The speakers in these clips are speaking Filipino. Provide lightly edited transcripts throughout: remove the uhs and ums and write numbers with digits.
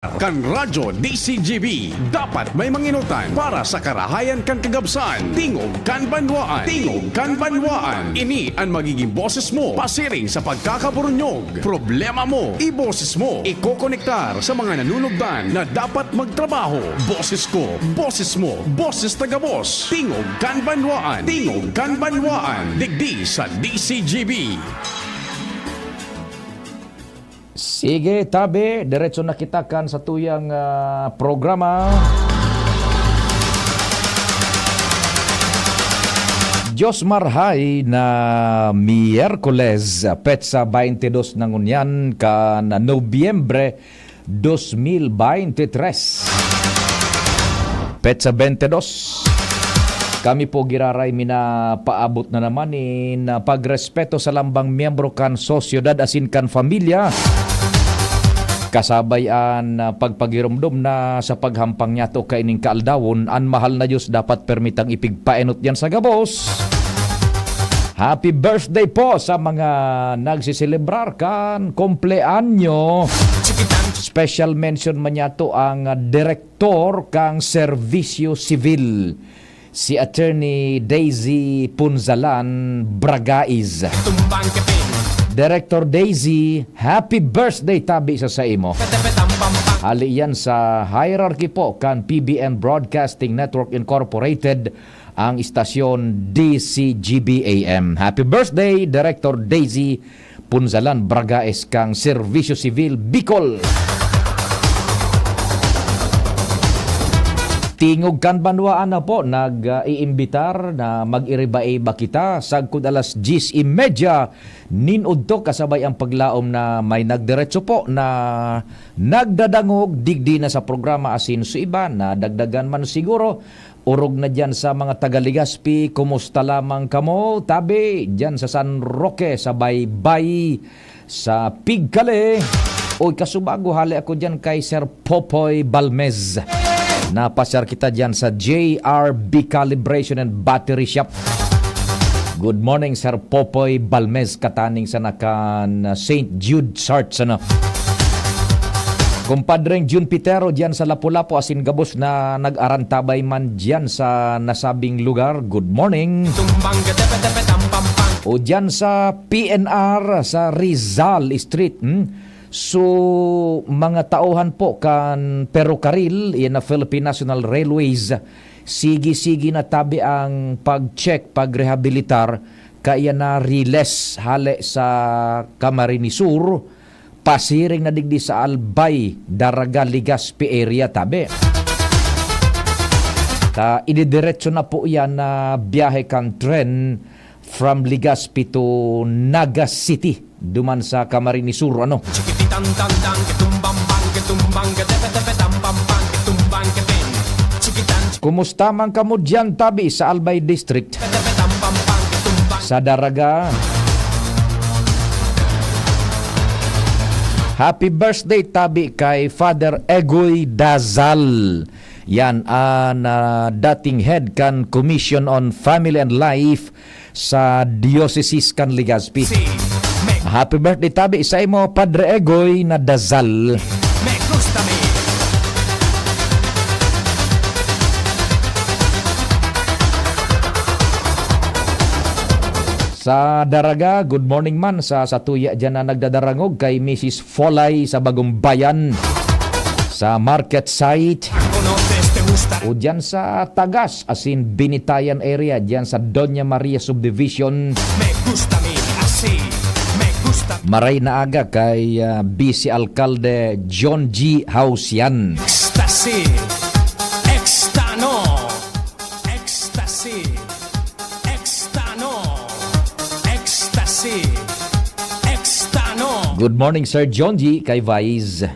Kan radyo DCGB dapat may manginutan para sa karahayan kan kagabsan. Tingog kan banwaan. Tingog kan banwaan. Ini ang magiging boses mo pasiring sa pagkakaburunyog. Problema mo, iboses mo. Ikokonektar sa mga nanunugdan na dapat magtrabaho. Boses ko, boses mo, boses taga-boss. Tingog kan banwaan. Tingog kan banwaan. Digdi sa DCGB. Sige, tabi, diretso na kita kan sa tuyang programa. Diyos marhay na Miyerkules, petsa 22 ng unyan kan Nobyembre 2023. Petsa 22. Kami po giraray mina paabot na naman in pagrespeto sa lambang miyembro kan sosyedad asin kan familia. Kasabayan pagpagirumdum na sa paghampang niya to kaining kaaldawon, ang mahal na Diyos dapat permitang ipigpaenot yan sa gabos. Happy birthday po sa mga nagsiselebrar kan kompleanyo. Special mention man niya to ang direktor kang Serbisyo Civil, si Attorney Daisy Punzalan Bragaiz. Director Daisy, happy birthday tabi sa imo. Hali yan sa hierarchy po kan PBN Broadcasting Network Incorporated, ang istasyon DCGB AM. Happy birthday Director Daisy Punzalan Bragaiz kang Serbisyo Civil Bicol. Tingog kan banwaan na po, nag-iimbitar na mag-iriba-iba kita sagkod alas 10:30 ninudto kasabay ang paglaom na may nagdiretso po na nagdadangog digdi na sa programa asin so iba na dagdagan man siguro. Urog na dyan sa mga taga-Legazpi, kumusta lamang kamo? Tabi, dyan sa San Roque, sa Baybay, sa Pigkale. Oy, kasubago hali ako dyan kay Sir Popoy Balmez. Napasyar kita dyan sa JRB Calibration and Battery Shop. Good morning, Sir Popoy Balmez, kataning sa nakan St. Jude Sarts. Kumpadreng Jun Pitero dyan sa Lapu-Lapu asin gabos na nag-arantabay man dyan sa nasabing lugar. Good morning. O dyan sa PNR sa Rizal Street. So, mga tauhan po kan Perocarril, yan na Philippine National Railways, sigi-sigi na tabi ang pag-check, pag-rehabilitar, kaya na riles hale sa Camarines Sur, pasiring na digdi sa Albay, Daraga, Legazpi area tabi. Ididiretso na po yan na biyahe kan tren from Legazpi to Naga City, duman sa Camarines Sur, ano? Kumusta man kamo dyan tabi sa Albay District, sa Daraga? Happy birthday tabi kay Father Egoy Dazal. Yan ang dating head kan Commission on Family and Life sa Diocese kan Legazpi. Happy birthday tabi sa imo, Padre Egoy na Dazal. Sa Daraga, good morning man sa satuya dyan na nagdadarangog kay Mrs. Folay sa Bagong Bayan, sa market site. O dyan sa Tagas, asin Binitayan area, dyan sa Doña Maria Subdivision. Maray na aga kay Vice Alcalde John G. Hausian. Ecstasy, Extano, Ecstasy, Extano, Ecstasy, Extano. Good morning, Sir John G. kay Vice.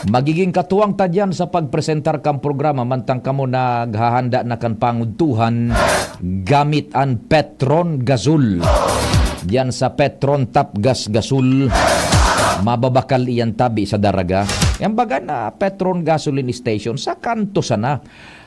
Magiging katuwang tadyan sa pagpresentar kang programa mantang kamo naghahanda na kan panguntuhan gamit ang Petron Gazul. Diyan sa Petron Tap Gas Gasul, mababakal iyan tabi sa Daraga. Yang baga na Petron Gasoline Station sa kanto sana.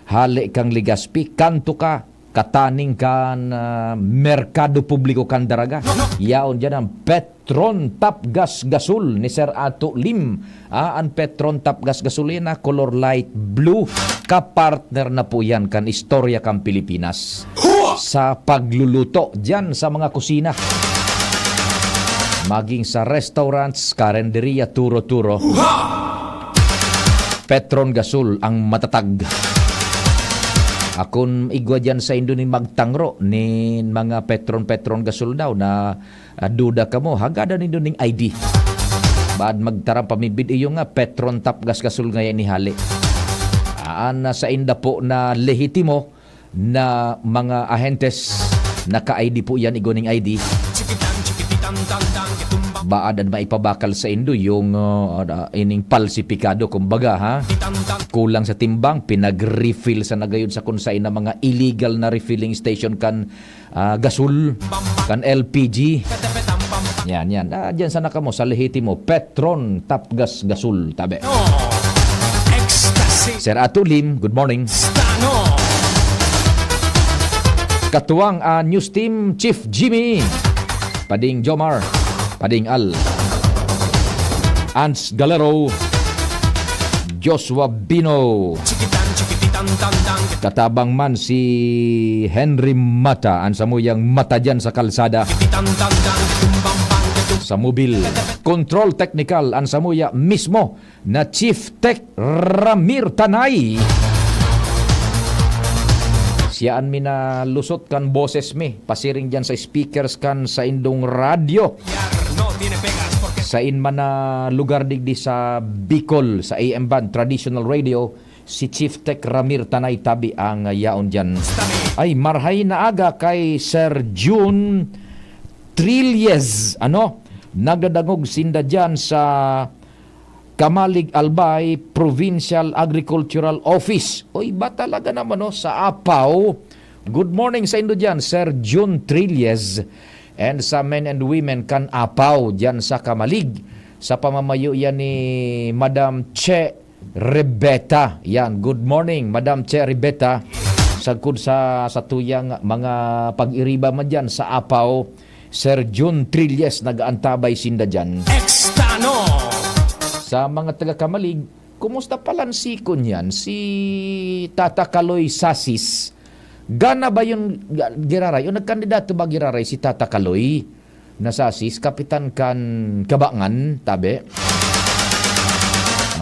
Hali kang Legazpi, kanto ka kataning kan merkado publiko kan daraga. Yaon dyan ang Petron Tap Gas Gasol ni Sir Ato Lim. Ang Petron Tap Gas Gasolina color light blue. Kapartner na po yan kan istorya kan Pilipinas sa pagluluto dyan sa mga kusina. Maging sa restaurants, karenderia, turo-turo. Petron Gasol ang matatag. Akon igwa dyan sa Indo ni magtangro ni mga Petron Gasol daw na duda ka mo. Hagada ni ning ID. Baad magtarang pamibid iyo nga Petron Tap Gas Gasol ngayon ni Hali. Sa inda po na lehitimo na mga ahentes naka-ID po yan, igoning ID. Baadan maipabakal sa Indo yung ining palsipikado, kumbaga ha. Kulang sa timbang, pinag-refill sa nagayod sa kunsay na mga illegal na refilling station kan gasol, kan LPG. Yan. Diyan sana ka mo sa lehitimo Petron Tap Gas Gasol tabi. Sir Ato Lim, good morning. Katuwang News Team Chief Jimmy, Pading Jomar, Pading Al, Ans Galero, Joshua Bino, katabang man si Henry Mata, ang samuyang mata dyan sa kalsada, sa mobil. Control Technical, ang samuya mismo na Chief Tech Ramir Tanay. Siyaan mi na lusot kan boses mi, pasiring dyan sa speakers kan sa indong radyo. Sa inman na lugar digdi sa Bicol, sa AM Band, Traditional Radio, si Chief Tech Ramir Tanay tabi ang yaon dyan. Ay, marhay na aga kay Sir June Trilles, nagadangog sinda dyan sa Kamalig Albay Provincial Agricultural Office. Oy, ba talaga naman sa Apaw. Good morning sa Indo dyan, Sir June Trilles. And sa men and women kan Apaw dyan sa Kamalig. Sa pamamayo yan ni Madam Che Rebeta. Yan, good morning Madam Che Rebeta. Sagkod sa tuyang mga pag-iriba man dyan sa Apaw. Sir June Trilles nag-aantabay sinda dyan. Extano! Sa mga taga-Kamalig, kumusta palansikon yan? Si Tata Kaloy Sasis. Gana ba yung giraray? O nagkandidato ba giraray si Tata Kaloy na Sasis? Kapitan kan Kabangan, tabi.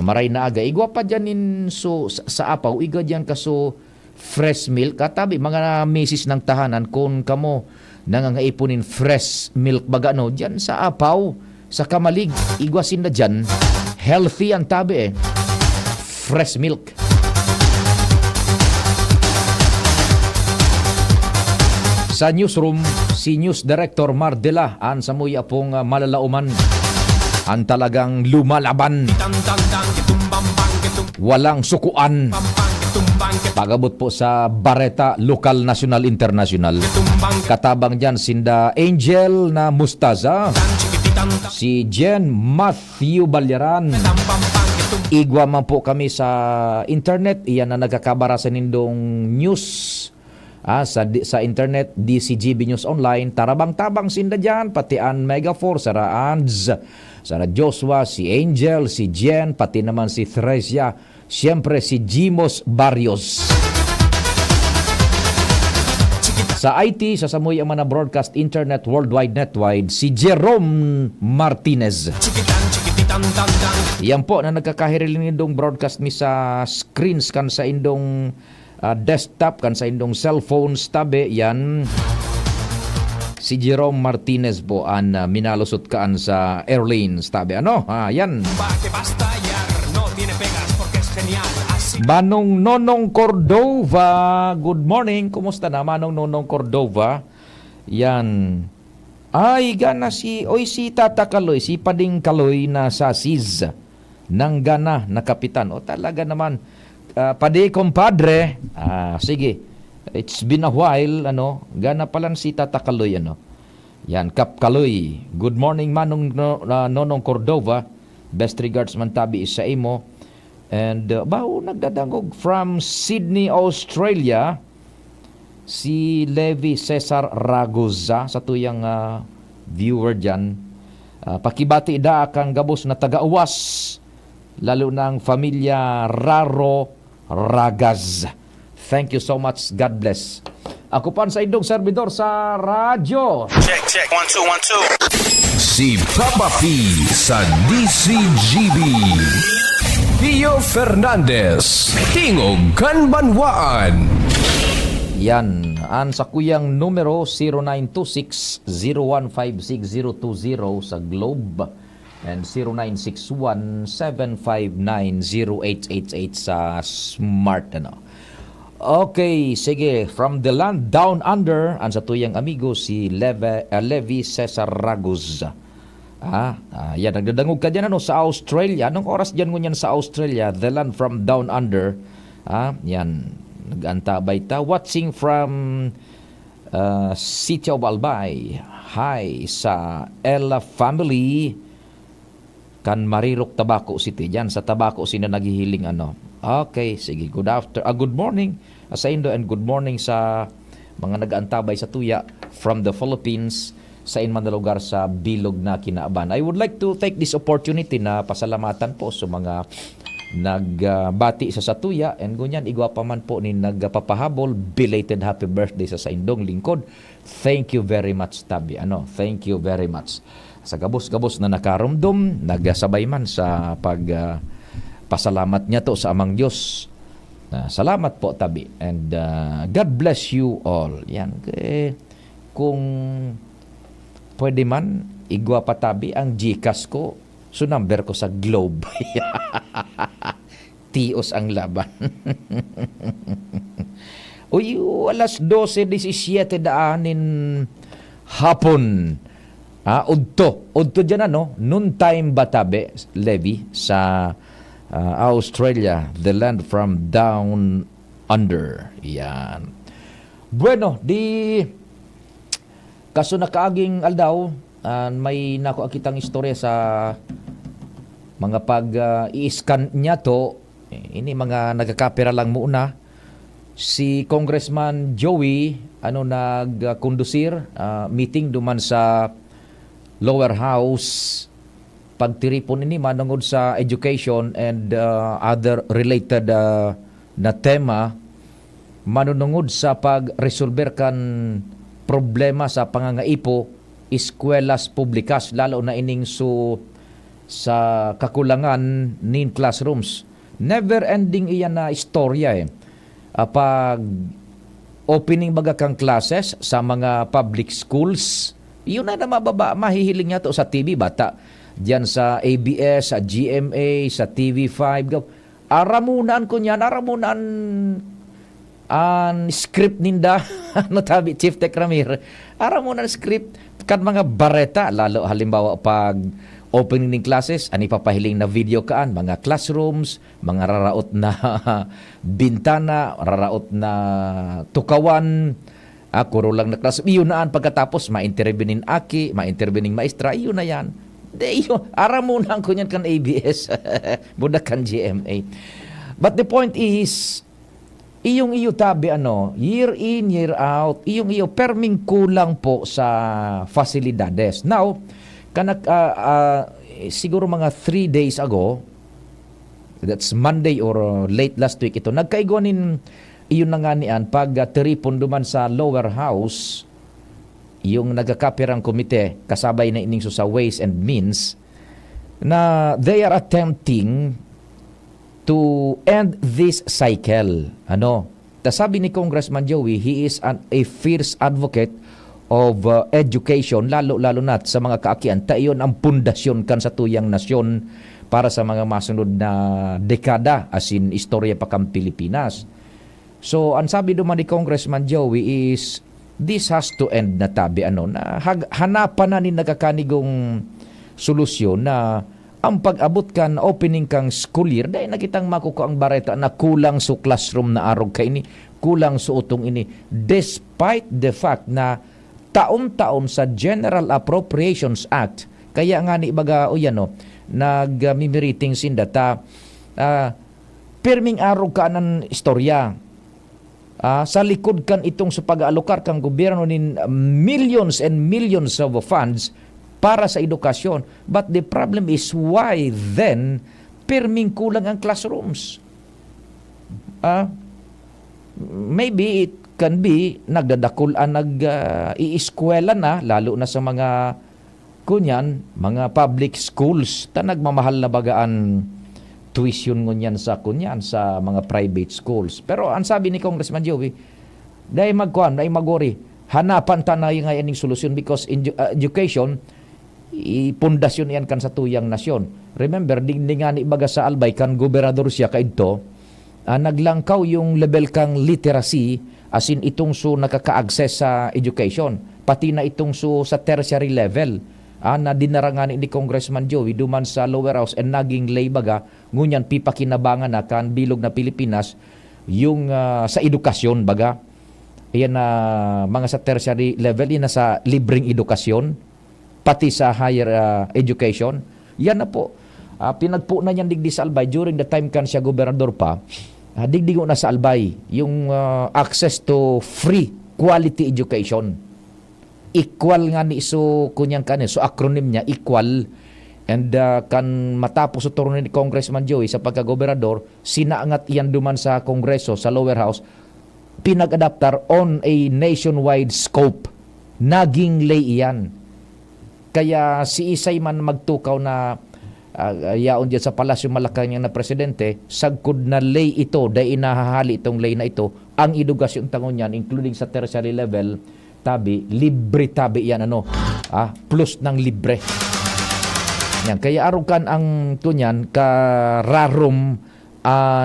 Maray na aga. Igwa pa dyan sa Apaw. Igwa dyan kaso fresh milk. Katabi, mga misis ng tahanan, kung kamo nangangaipunin fresh milk baga dyan sa Apaw, sa Kamalig, igwasin na dyan. Healthy ang tabi fresh milk. Sa newsroom, si News Director Mardela ang samuya pong malalauman. Ang talagang lumalaban. Walang sukuan. Pagabot po sa Bareta, Lokal, National, International. Katabang dyan sinda Angel na Mustaza, si Jen Matthew Balyaran. Igwa man po kami sa internet. Iyan na nagkakabara sa nindong news sa internet, DCGB News Online. Tarabang-tabang sinda dyan, pati ang Megafor, Sara Anz, Sara Joshua, si Angel, si Jen, pati naman si Thresia, siyempre si Jimos Barrios. Sa IT, sa Samoy ang mga broadcast internet worldwide netwide, si Jerome Martinez. Yan po na nagkakahiriling indong broadcast mi sa screens kan sa indong desktop, kan sa indong cellphones tabi. Yan si Jerome Martinez po ang minalusot kaan sa airlines tabi. Yan. Manong Nonong Cordova, good morning. Kumusta na Manong Nonong Cordova? Yan. Ay, gana si Tata Kaloy, si Pading Kaloy na Sasis ng gana na kapitan. O talaga naman, padi compadre. Sige, it's been a while, gana palang si Tata Kaloy, Yan, Kap Kaloy. Good morning, Manong Nonong Cordova. Best regards man tabi sa imo. And nagdadangog from Sydney, Australia. si Levi Cesar Raguza sa tuyang viewer dyan. Pakibati da kang gabos na taga-uwas, lalo ng pamilya Raro Ragaz. Thank you so much. God bless. Ako pan sa indong servidor sa radyo. Check. 1, 2, 1, 2. Si Papa P sa DCGB. Pio Fernandez, Tingog Kanbanwaan. Yan, ang sa kuyang numero 0926-0156-020 sa Globe and 0961-759-0888 sa Smart. Okay, sige. From the land down under, ang sa tuyang amigo si Levi Cesar Raguz. Yan, nagdadangog ka dyan sa Australia. Anong oras dyan ngunyan sa Australia? The land from down under. Yan, nag-antabay ta. Watching from City of Albay. Hi sa Ella family. Kan Marirok, Tabaco City. Dyan sa Tabaco sino naghihiling Okay, sige. Good morning sa Indo and good morning sa mga nag-aantabay sa tuya from the Philippines sa inman na lugar sa bilog na kinaaban. I would like to take this opportunity na pasalamatan po sa mga nagbati sa tuya and gunyan igwa pa man po ni nagpapahabol belated happy birthday sa indong lingkod. Thank you very much, Tabi. Thank you very much. Sa gabos-gabos na nakarumdum, nagasabay man sa pasalamat niya to sa amang Diyos. Salamat po, Tabi. And God bless you all. Yan. Kung pwede man, igwa pa, Tabi, ang GCash ko. So, number ko sa Globe. Tios ang laban. Uy, alas 12:17 daanin hapon. Udto dyan noon time ba, Tabi, Levi, sa Australia, the land from down under. Yan. Bueno, kaso nakaaging aldaw, may nako akitang istorya sa mga pag-i-scan niya to. Ini mga nagkakapera lang muna. Si Congressman Joey, nagkondusir, meeting duman sa lower house, pagtiripon ini manungod sa education and other related na tema, manunungod sa pag-resolver kan problema sa pangangaipo eskwela's publikas, lalo na ining sa kakulangan nin classrooms. Never ending iyan na istorya pag opening baga kang classes sa mga public schools, yun na mahihiling niya to sa TV bata. Diyan sa ABS, sa GMA, sa TV5. Aramunan ko niyan, ang script ninda, Tabi, Chief Tech Ramir. Aramunan script kan mga bareta, lalo halimbawa pag opening ng classes, ani papahiling na video kaan, mga classrooms, mga raraot na bintana, raraot na tukawan, kuro lang na class. Iyon naan pagkatapos, ma-intervening maestra, iyon na yan. Aramunan ko yan kan ABS, budak kan GMA. But the point is, iyong iyo, Tabi, year in, year out, iyong iyo perming kulang po sa fasilidades. Now, siguro mga 3 days ago, that's Monday or late last week ito, nagkaigonin iyon na nga niyan pag tiripon duman sa lower house, yung nagkakapirang komite kasabay na ining sa Ways and Means na they are attempting to end this cycle. Sabi ni Congressman Joey, he is a fierce advocate of education, lalo na sa mga kaakian. Iyon ang pundasyon kan sa tuyang nasyon para sa mga masunod na dekada, as in istorya pa kang Pilipinas. So, ang sabi naman ni Congressman Joey is, this has to end na, Tabi, na hanapan na ni nagkakanigong solusyon na ang pag-abot kan opening kang school year, dahil nakitang makuko ang bareta na kulang sa classroom na arog ka ini, kulang sa utong ini, despite the fact na taon-taon sa General Appropriations Act, kaya nga ni baga nag-mimiriting sinda ta, pirming arog ka ng istorya. sa likod kan itong sa pag-aalokar kang gobyerno nin millions and millions of funds para sa edukasyon. But the problem is why then perming kulang ang classrooms? Maybe it can be nagdadakulan iiskwela na, lalo na sa mga mga public schools ta nagmamahal na bagaan tuition ngunyan sa mga private schools. Pero ang sabi ni Congressman Joey, dahil magori, hanapan ta na yung ngayon solusyon because education, pundasyon yan kan sa tuyang nasyon. Remember, dingdingan ibaga sa Albay kan gobernador siya kaidto, naglangkaw yung level kang literacy, as in itong nakaka-access sa education, pati na itong sa tertiary level. Na dinarangan ni Congressman Joey duman sa lower house and naging lay baga ngunyan pipakinabangan na kan bilog na Pilipinas yung sa edukasyon baga. Iyan na mga sa tertiary level, yan na sa libreng edukasyon pati sa higher education. Yan na po. Pinagpo na yan digdi sa Albay during the time kan siya gobernador pa. Digdigo na sa Albay yung access to free quality education. Equal nga ni kunyang so acronym niya equal, and kan matapos sa turno ni Congressman Joey sa pagkagobernador, sinaangat iyan duman sa Kongreso sa lower house, pinag-adaptar on a nationwide scope, naging lay iyan. Kaya si Isay man magtukaw na yaon dyan sa Palasyo Malacañang na presidente, sagkod na lay ito, dahil inahahali itong lay na ito, ang edukasyon tangon yan, including sa tertiary level, tabi, libre tabi yan plus ng libre. Yan, kaya arukan ang tunyan kararom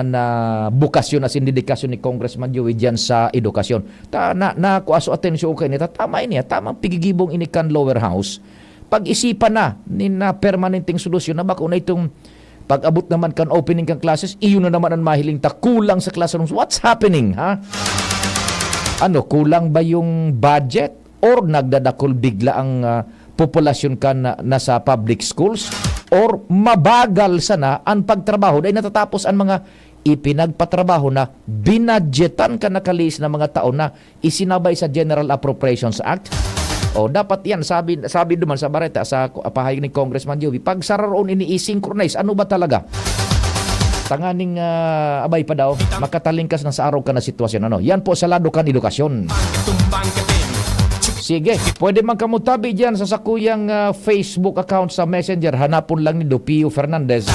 na bukasyon as in dedikasyon ni Congressman Joey diyan sa edukasyon. Na kuaso atensyon kay nita, tama ini, tamang pigigibong inikan lower house. Pag-isipan na ni na permanenteng solusyon na baka na itong pag-abot naman kan opening kan classes, iyon na naman ang mahiling ta kulang sa classrooms. What's happening, ha? Kulang ba yung budget or nagdadakol bigla ang populasyon ka na sa public schools or mabagal sana ang pagtrabaho dahil natatapos ang mga ipinagpatrabaho na binadgetan ka nakalis na mga taon na isinabay sa General Appropriations Act. O dapat yan, sabi duman sa bareta sa pahayag ni Congressman Joey, pag sararoon ini i-synchronize, ano ba talaga? Tanganing abay pa daw, makatalingkas na sa araw ka na sitwasyon. Yan po sa lado kan edukasyon. Sige, pwede man kamutabi dyan sa sakuyang Facebook account sa Messenger. Hanapon lang ni Pio Fernandez.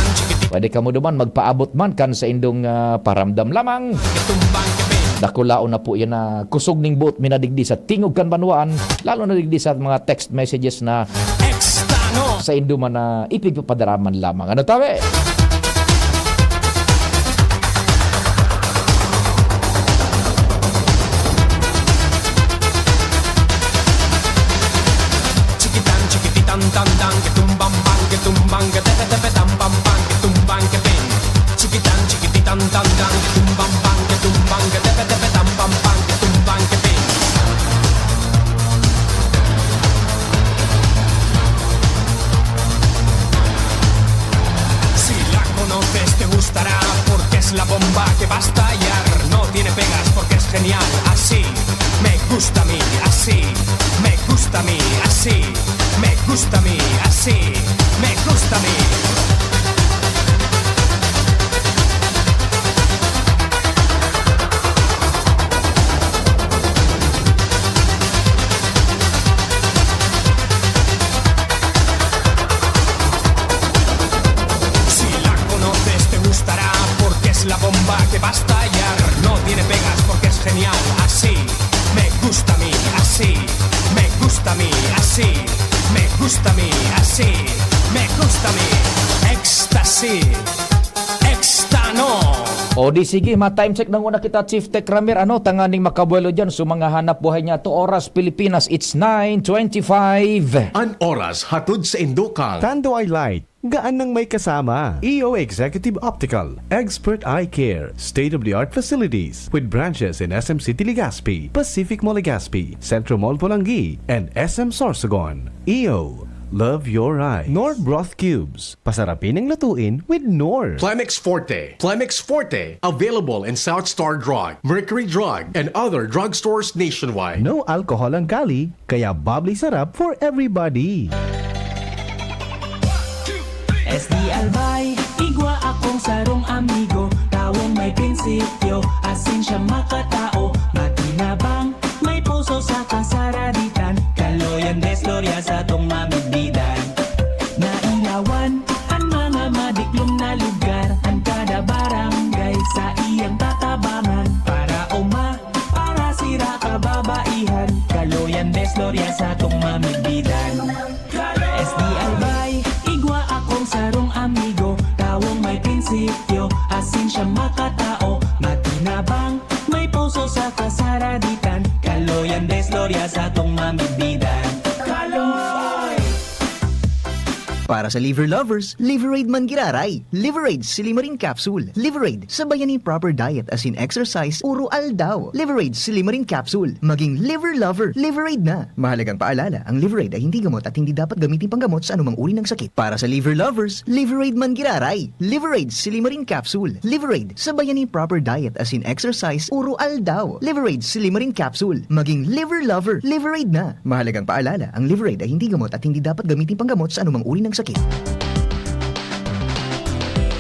Pwede ka mo duman magpaabot man kan sa indong paramdam lamang. Dakulao na po yan na kusog ning buot minadigdi sa Tingog Kanbanwaan, lalo na digdi sa mga text messages na sa indo man na ipigpapadaraman lamang. Ano tabi? Tandang ketumbang bang ketumbang ketepe tepe tambang bang ketumbang keping cikitan cikititan tandang ketumbang bang ketumbang ketepe tepe tambang bang ketumbang keping. Si la conoces te gustará porque es la bomba que va a estallar. No tiene pegas porque es genial. Así me gusta a mí, así me gusta a mí, así me gusta a mí, así me gusta a mí. Si la conoces te gustará porque es la bomba que va a estallar. No tiene pegas porque es genial. Así me gusta a mí, así me gusta a mí, así me gusta a mí, así me gusta a mí. Ecstasy, Extano. O di sige, ma-time check na muna kita, Chief Tech Ramir. Tanganing makabuelo dyan sa mga hanap buhay niya to oras Pilipinas. It's 9:25. An oras hatod sa Indokang. Tando Eye Light, gaan nang may kasama. EO Executive Optical, Expert Eye Care, state-of-the-art facilities with branches in SM City Legazpi, Pacific Mall Legazpi, Centro Mall Pulangi, and SM Sorsogon. EO, Love your eyes. Knorr Broth Cubes. Pasarapin ang lutuin with Knorr. Plemex Forte. Plemex Forte. Available in South Star Drug, Mercury Drug, and other drugstores nationwide. No alcohol ang kali, kaya bubbly sarap for everybody. SD Albay, igwa akong sarong amigo. Tawong may prinsipyo, asin siya makatao. Matinabang, may puso sa kasaraditan. Kaloyan desloria sa tong mamigbidan. Nailawan, ang mga madiklom na lugar. Ang kada barangay sa iyang tatabangan. Para para sira kababaihan. Kaloyan desloria sa tong mamigbidan. SD Albay, igwa akong sarong amigo. Tawong may prinsipyo, asin siya makatao. Matinabang, may puso sa kasaraditan. Kaloyan desloria sa tong mamigbidan. Kaloy! Para sa liver lovers, Liverade man giraray. Liverade Silimarin Capsule. Liverade, sabayan ni proper diet as in exercise, uro aldaw. Liverade Silimarin Capsule. Maging liver lover, Liverade na. Mahalagang paalala, ang Liverade ay hindi gamot at hindi dapat gamitin panggamot sa anumang uri ng sakit. Para sa liver lovers, Liverade man giraray. Liverade Silimarin Capsule. Liverade, sabayan ni proper diet as in exercise, uro aldaw. Liverade Silimarin Capsule. Maging liver lover, Liverade na. Mahalagang paalala, ang Liverade ay hindi gamot at hindi dapat gamitin panggamot sa anumang uri ng sakit.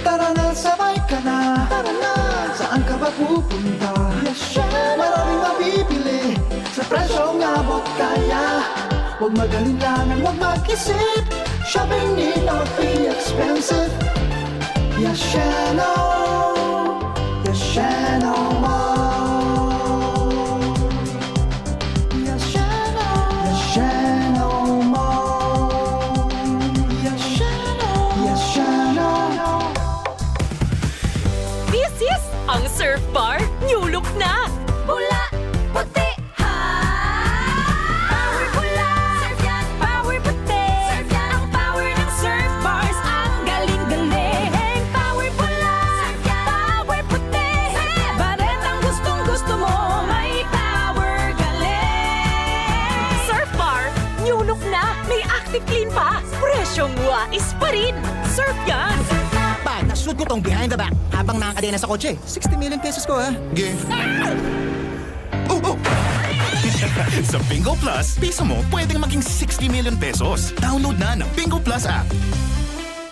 Tara na, sabay ka na. Tara na, saan ka ba pupunta? Maraming mabibili sa presyong abot kaya. Huwag magalinlangan, huwag mag-isip. Shopping need not be expensive. Yashano, Yashano Mall. Yashano, Yashano Mall. Yashano, Yashano. This is ang Surf Bar New Look na! Bula, puti, ha! Power bula, surf yan, power puti. Surf yan, ang power ng Surf Bars, ang galing-galing. Power bula, surf yan, power puti. Baret ang gustong-gusto mo, may power galing. Surf Bar, New Look na, may active clean pa. Presyong wais pa rin. Surf yan! Pag nasunod ko tong behind the back habang nakakadena sa kotse, 60 million pesos ko ha. Sa Bingo Plus, piso mo pwedeng maging 60 million pesos. Download na ng Bingo Plus app.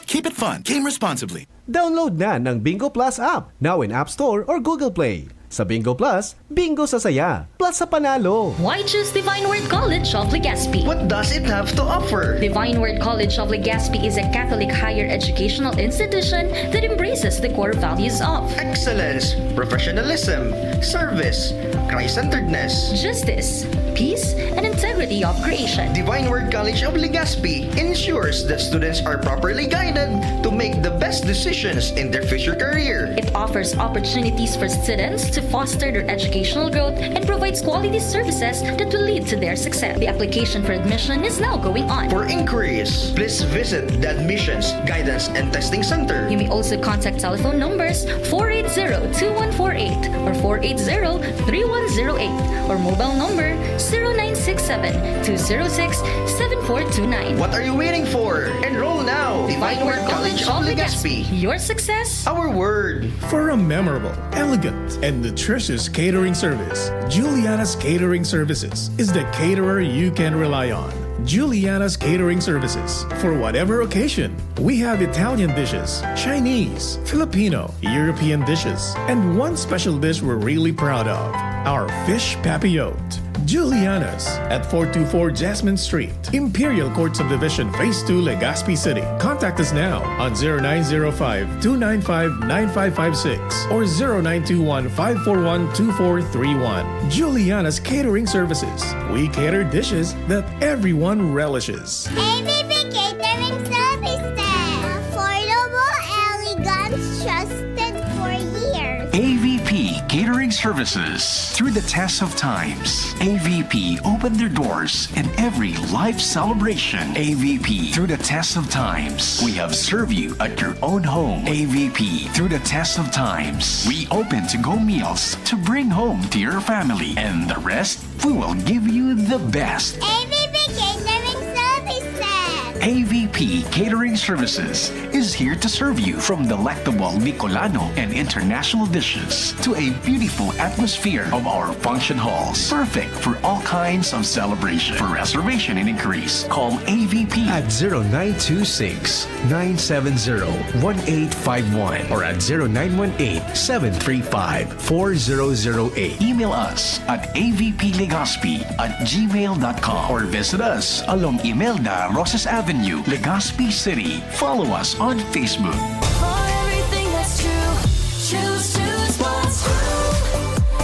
Keep it fun. Game responsibly. Download na ng Bingo Plus app, now in App Store or Google Play. Sa Bingo Plus, bingo sa saya, plus sa panalo. Why choose Divine Word College of Legazpi? What does it have to offer? Divine Word College of Legazpi is a Catholic higher educational institution that embraces the core values of Excellence, professionalism, service, Christ-centeredness. justice, peace, and integrity of creation. Divine Word College of Legazpi ensures that students are properly guided to make the best decisions in their future career. It offers opportunities for students to foster their educational growth and provides quality services that will lead to their success. The application for admission is now going on. For inquiries, please visit the Admissions, Guidance, and Testing Center. You may also contact telephone numbers 480-2148 or 480-3108 or mobile number 0967-206-7429. What are you waiting for? Enroll now! Divine Word College of Legazpi. Your success, Our word! For a memorable, elegant, and nutritious catering service, Juliana's Catering Services is the caterer you can rely on. Juliana's Catering Services. For whatever occasion, we have Italian dishes, Chinese, Filipino, European dishes, and one special dish we're really proud of, our fish papillote. Juliana's at 424 Jasmine Street, Imperial Court Subdivision, Phase 2, Legazpi City. Contact us now on 0905-295-9556 or 0921-541-2431. Juliana's Catering Services. We cater dishes that everyone relishes. ABB Catering Services. Affordable, elegant, trusted for years. AVP Catering Services. Through the test of times, AVP opened their doors in every life celebration. AVP, through the test of times, we have served you at your own home. AVP, through the test of times, we open to-go meals to bring home to your family. And the rest, we will give you the best. ABB Catering Services. AVP Catering Services is here to serve you from delectable Bicolano and international dishes to a beautiful atmosphere of our function halls. Perfect for all kinds of celebration. For reservation and inquiries, call AVP At 0926-970-1851 or at 0918-735-4008. Email us at avplegazpi@gmail.com or visit us along Imelda Rosas Avenue, Legazpi City. Follow us on Facebook. For everything that's true, choose what's true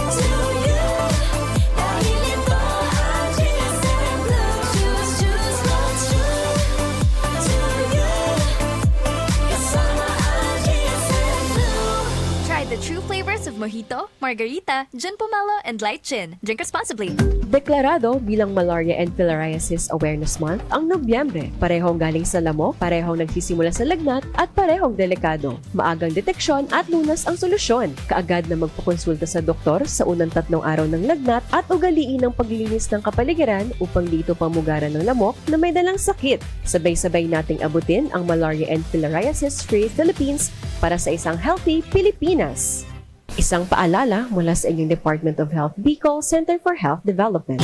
to you. Dahil ito ang GSM Blue. Choose what's true to you. Kasama ang GSM Blue. Try the true flavors of Mojito, Margarita, Gin Pomelo, and Light Gin. Drink responsibly. Deklarado bilang Malaria and Filariasis Awareness Month ang Nobyembre. Parehong galing sa lamok, parehong nagsisimula sa lagnat, at parehong delikado. Maagang deteksyon at lunas ang solusyon. Kaagad na magpakonsulta sa doktor sa unang 3 araw ng lagnat at ugaliin ang paglilinis ng kapaligiran upang dito pamugaran ng lamok na may dalang sakit. Sabay-sabay nating abutin ang Malaria and Filariasis Free Philippines para sa isang healthy Pilipinas. Isang paalala mula sa inyong Department of Health Bicol Center for Health Development.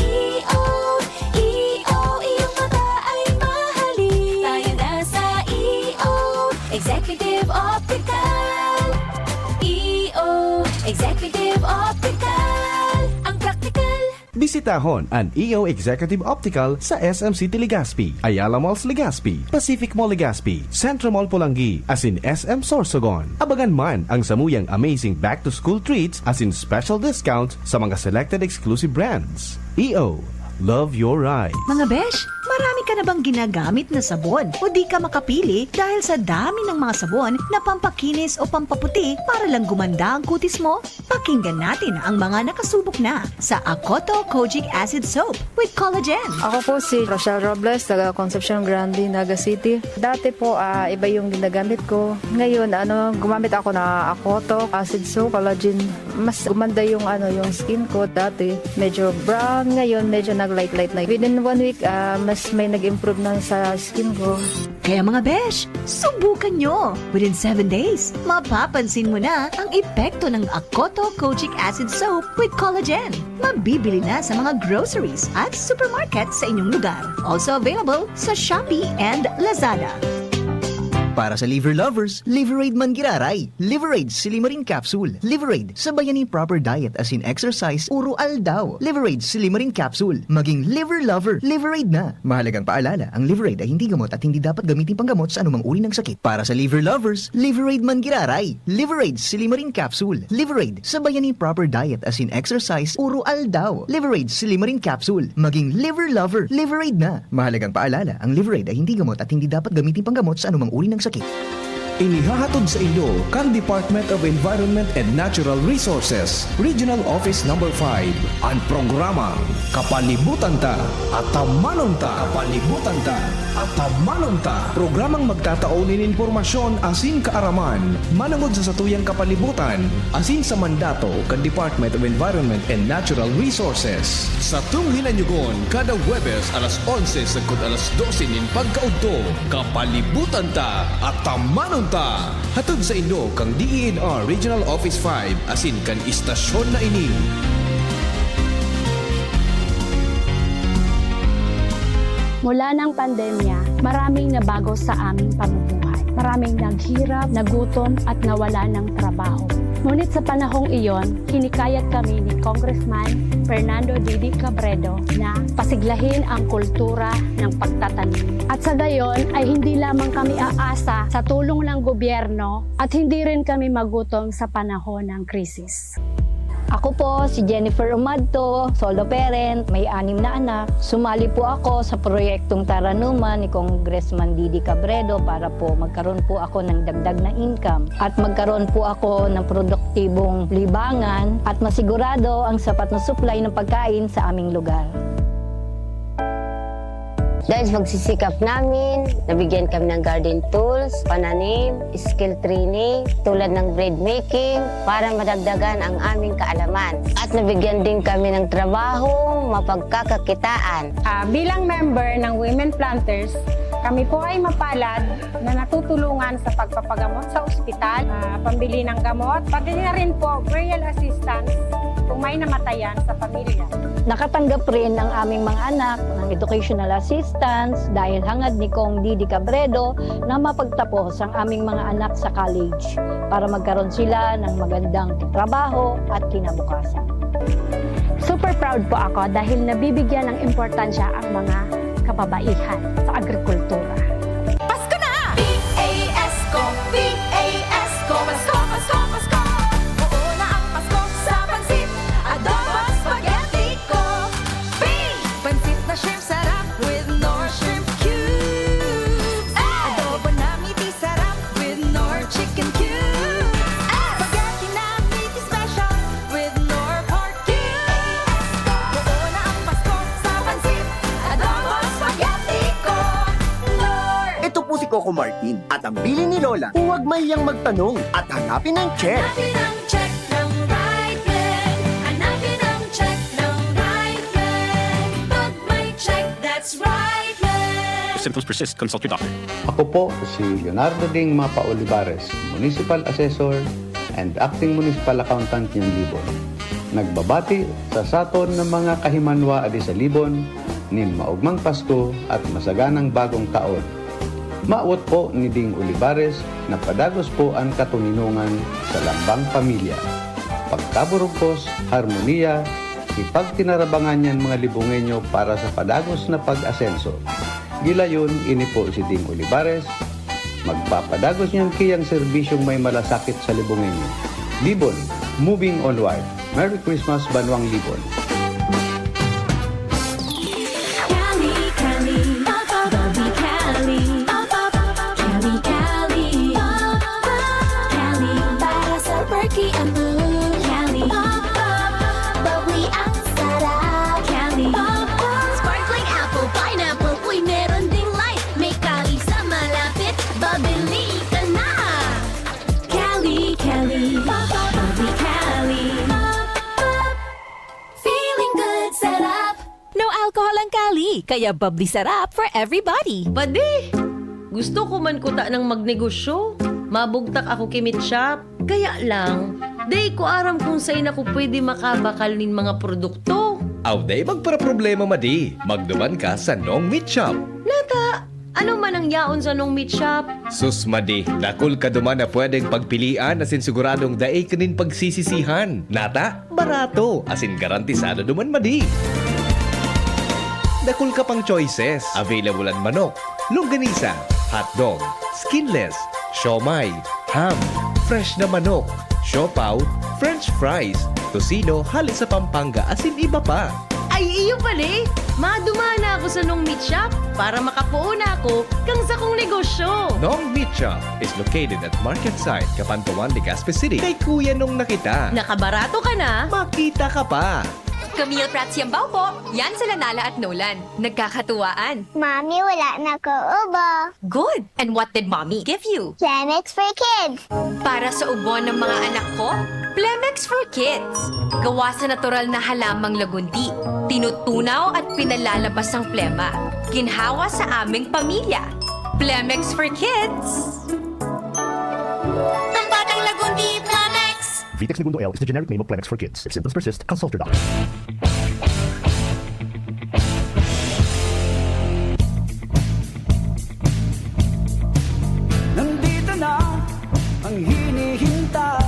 iyong mata ay mahalin. Tayo na sa Executive Optical. Executive Optical. Ang practical. Bisitahon ang EO Executive Optical sa SM City Legazpi, Ayala Malls Legazpi, Pacific Mall Legazpi, Centro Mall Pulangi, as in SM Sorsogon. Abagan man ang samuyang amazing back-to-school treats as in special discounts sa mga selected exclusive brands. EO, love your eyes. Mga besh, marami ka na bang ginagamit na sabon o di ka makapili dahil sa dami ng mga sabon na pampakinis o pampaputi para lang gumanda ang kutis mo? Pakinggan natin ang mga nakasubok na sa Akoto Kojic Acid Soap with Collagen. Ako po si Rochelle Robles, taga Concepcion Grande, Naga City. Dati po, iba yung ginagamit ko. Ngayon, gumamit ako na Akoto Acid Soap, Collagen. Mas gumanda yung, yung skin ko. Dati, medyo brown. Ngayon, medyo nag-light na. Within 1 week, mas may nag-improve na sa skin ko. Kaya mga besh, subukan nyo! Within 7 days, mapapansin mo na ang epekto ng Akoto Kojic Acid Soap with Collagen. Mabibili na sa mga groceries at supermarket sa inyong lugar. Also available sa Shopee and Lazada. Para sa liver lovers, Liveraid Mangiraray, Liveraid Silimarin Capsule, Liveraid sa Bayani Proper Diet as in exercise, Uro Aldaw, Liveraid Silimarin Capsule, maging liver lover, Liveraid na. Mahalagang paalala, ang Liveraid ay hindi gamot at hindi dapat gamitin panggamot sa anumang uri ng sakit. Para sa liver lovers, Liveraid Mangiraray, Liveraid Silimarin Capsule, Liveraid sa Bayani Proper Diet as in exercise, Uro Aldaw, Liveraid Silimarin Capsule, maging liver lover, Liveraid na. Mahalagang paalala, ang Liveraid ay hindi gamot at hindi dapat gamitin panggamot sa anumang uri ng sakit. Inihahatod sa inyo kang Department of Environment and Natural Resources, Regional Office No. 5, ang programang Kapalibutan Ta at Tamanon Ta. Kapalibutan Ta at Tamanon Ta. Programang magtataunin informasyon asin kaaraman, manangod sa satuyang kapalibutan, asin sa mandato kan Department of Environment and Natural Resources. Sa tunghinanyugon, kada Huwebes alas 11 sagkod alas 12 nin pagkaudto, Kapalibutan Ta at Tamanon Ta. Hatod sa inyo kang DENR Regional Office 5 asin kan istasyon na ini. Mula ng pandemya, maraming nabago sa aming pamumuhay. Maraming naghirap, nagutom at nawala ng trabaho. Ngunit sa panahong iyon, hinikayat kami ni Congressman Fernando Didi Cabredo na pasiglahin ang kultura ng pagtatanim. At sa gayon ay hindi lamang kami aasa sa tulong ng gobyerno at hindi rin kami magutom sa panahon ng krisis. Ako po si Jennifer Umadto, solo parent, may 6 na anak. Sumali po ako sa proyektong Taranuman ni Congressman Didi Cabredo para po magkaroon po ako ng dagdag na income at magkaroon po ako ng produktibong libangan at masigurado ang sapat na supply ng pagkain sa aming lugar. Dahil sa pagsisikap namin, nabigyan kami ng garden tools, pananim, skill training, tulad ng bread making, para madagdagan ang aming kaalaman. At nabigyan din kami ng trabaho, mapagkakakitaan. Bilang member ng Women Planters, Kami po ay mapalad na natutulungan sa pagpapagamot sa ospital, pambili ng gamot, pati na rin po burial assistance kung may namatayan sa pamilya. Nakatanggap rin ang aming mga anak ng educational assistance dahil hangad ni Kong Didi Cabredo na mapagtapos ang aming mga anak sa college para magkaroon sila ng magandang trabaho at kinabukasan. Super proud po ako dahil nabibigyan ng importansya ang mga kababaihan sa agrikultura. Pasko na! P-A-S-Co, P-A-S-Co, Pasko, Pasko, Pasko. Oo na ang Pasko sa pansit, adobo, spaghetti ko. Pansit na shrimp sarap with Nor shrimp cubes. Adobo na meaty sarap with Nor chicken cubes. Spaghetti na meaty special with Nor pork cubes. Oo na ang Pasko sa pansit, adobo, spaghetti ko. Nor! Ito po si Coco Martin at ang bili ni Lola, huwag mayang magtanong at hanapin ang check. Hanapin ang check ng right leg. Hanapin ang check ng right leg. Pag may check, that's right leg. If symptoms persist, consult your doctor. Ako po si Leonardo Ding Mapa Olivares, Municipal Assessor and Acting Municipal Accountant ng Libon. Nagbabati sa saton ng mga kahimanwa adi sa Libon, nin maugmang Pasko at masaganang bagong taon. Maawat po ni Ding Olivares na padagos po ang katuninungan sa lambang pamilya. Pagkaburugkos, harmonia, ipagtinarabangan yan mga Libongenyo para sa padagos na pag-asenso. Gilayon, ini po si Ding Olivares, magpapadagos niyan kiyang serbisyong may malasakit sa Libongenyo. Libon, moving onward. Merry Christmas, Banwang Libon. Cali, Cali, Bobby Cali, Cali, Cali, Cali, para sa perky ang mood. Cali, bubbly ang sarap. Cali, sparkling apple, pineapple, uy meron ding light. May Cali sa malapit, babili ka na. Cali, Cali, Bobby Cali. Feeling good, sarap. No alcohol ang Cali, kaya bubbly sarap for everybody. Pwede! Gusto ko man kuta ng magnegosyo. Mabugtak ako kimit shop. Kaya lang, day ko aram kung saan ako pwede makabakal nin mga produkto. Aw, day magpara-problema madi. Magduman ka sa Nong Meat Shop. Nata, ano man ang yaon sa nung meat shop? Sus madi, dakol ka duman na pwedeng pagpilian asin siguradong daay kanin pagsisisihan. Nata, barato, asin garantisado duman madi. Dakol ka pang choices. Available ang manok, longganisa, hotdog, skinless, siomay, ham, fresh na manok, siopaw, french fries, tosino, halis sa Pampanga, asin iba pa. Ay, iyo pala! Madumana ako sa nung meat shop para makapuuna ako kang sa kong negosyo. Nong Meat Shop is located at Market Site, Capantuan, Legazpi City. Kay Kuya Nong nakita. Nakabarato ka na? Makita ka pa. Camille Prats Yambaw po. Yan sila Nala at Nolan. Nagkakatuwaan. Mami, wala na ko ubo. Good! And what did Mommy give you? Plemex for kids. Para sa ubo ng mga anak ko, Plemex for Kids. Gawa sa natural na halamang lagundi. Tinutunaw at pinalalabas ang plema. Ginhawa sa aming pamilya. Plemex for Kids. Tambatang lagundi, Plemex. Vitex Segundo L is the generic name of Plemex for kids. If symptoms persist, consult your doctor. Nandito na ang hinihintay,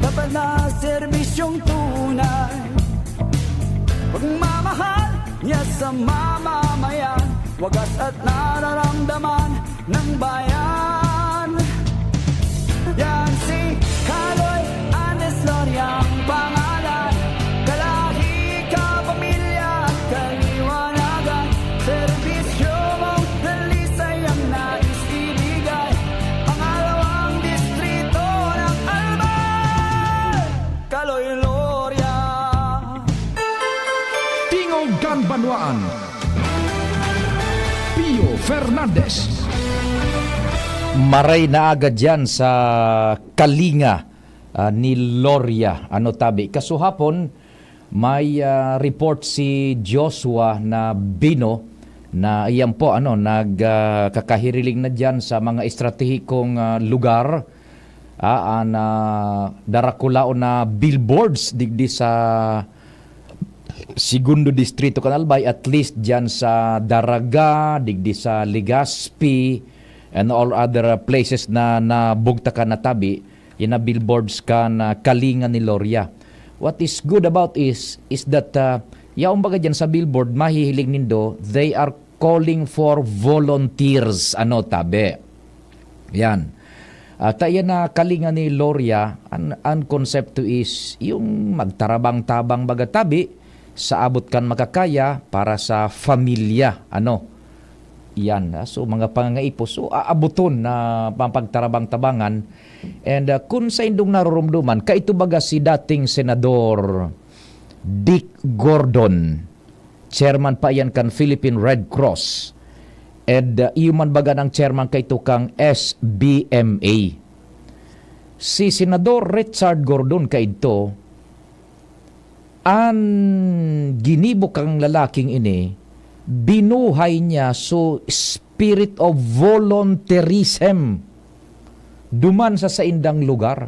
dapat na serbisyong tunay. Pagmamahal niya sa mamamayan, wagas at nararamdaman ng bayan. Yan si Kaloy Andes Loria ang pangalan. Kalahi ka, pamilya at kaliwanagan. Serbisyo mong dalisay ang nais ibigay. Pangalawang distrito ng Albay, Kaloy Loria. Tingog Ganbanwaan, Pio Fernandez. Maray na agad yan sa kalinga ni Loria. Ano tabi? Kasuhapon, may report si Joshua na Bino na iyan po nagkakahiriling na diyan sa mga estratehikong lugar na darakulao na billboards digdi sa Segundo Distrito Canalbay, at least diyan sa Daraga, digdi sa Legazpi and all other places na nabugtakan na tabi, na billboards ka na kalinga ni Loria. What is good about is that yaong baga dyan sa billboard, mahihiling nindo, they are calling for volunteers. Tabi. Yan. Tayo na kalinga ni Loria, ang konsepto is yung magtarabang-tabang baga tabi, sa abot kan makakaya para sa familia. Yan. So mga pangangaipo, so aabuton na pagtarabang-tabangan. And kung sa indong narurumduman, kaito baga si dating Senador Dick Gordon, chairman pa yan kan Philippine Red Cross, and iuman baga ng chairman kaito kang SBMA. Si Senador Richard Gordon kaito, ang ginibo kang lalaking ini, binuhay niya so spirit of volunteerism duman sa saindang lugar.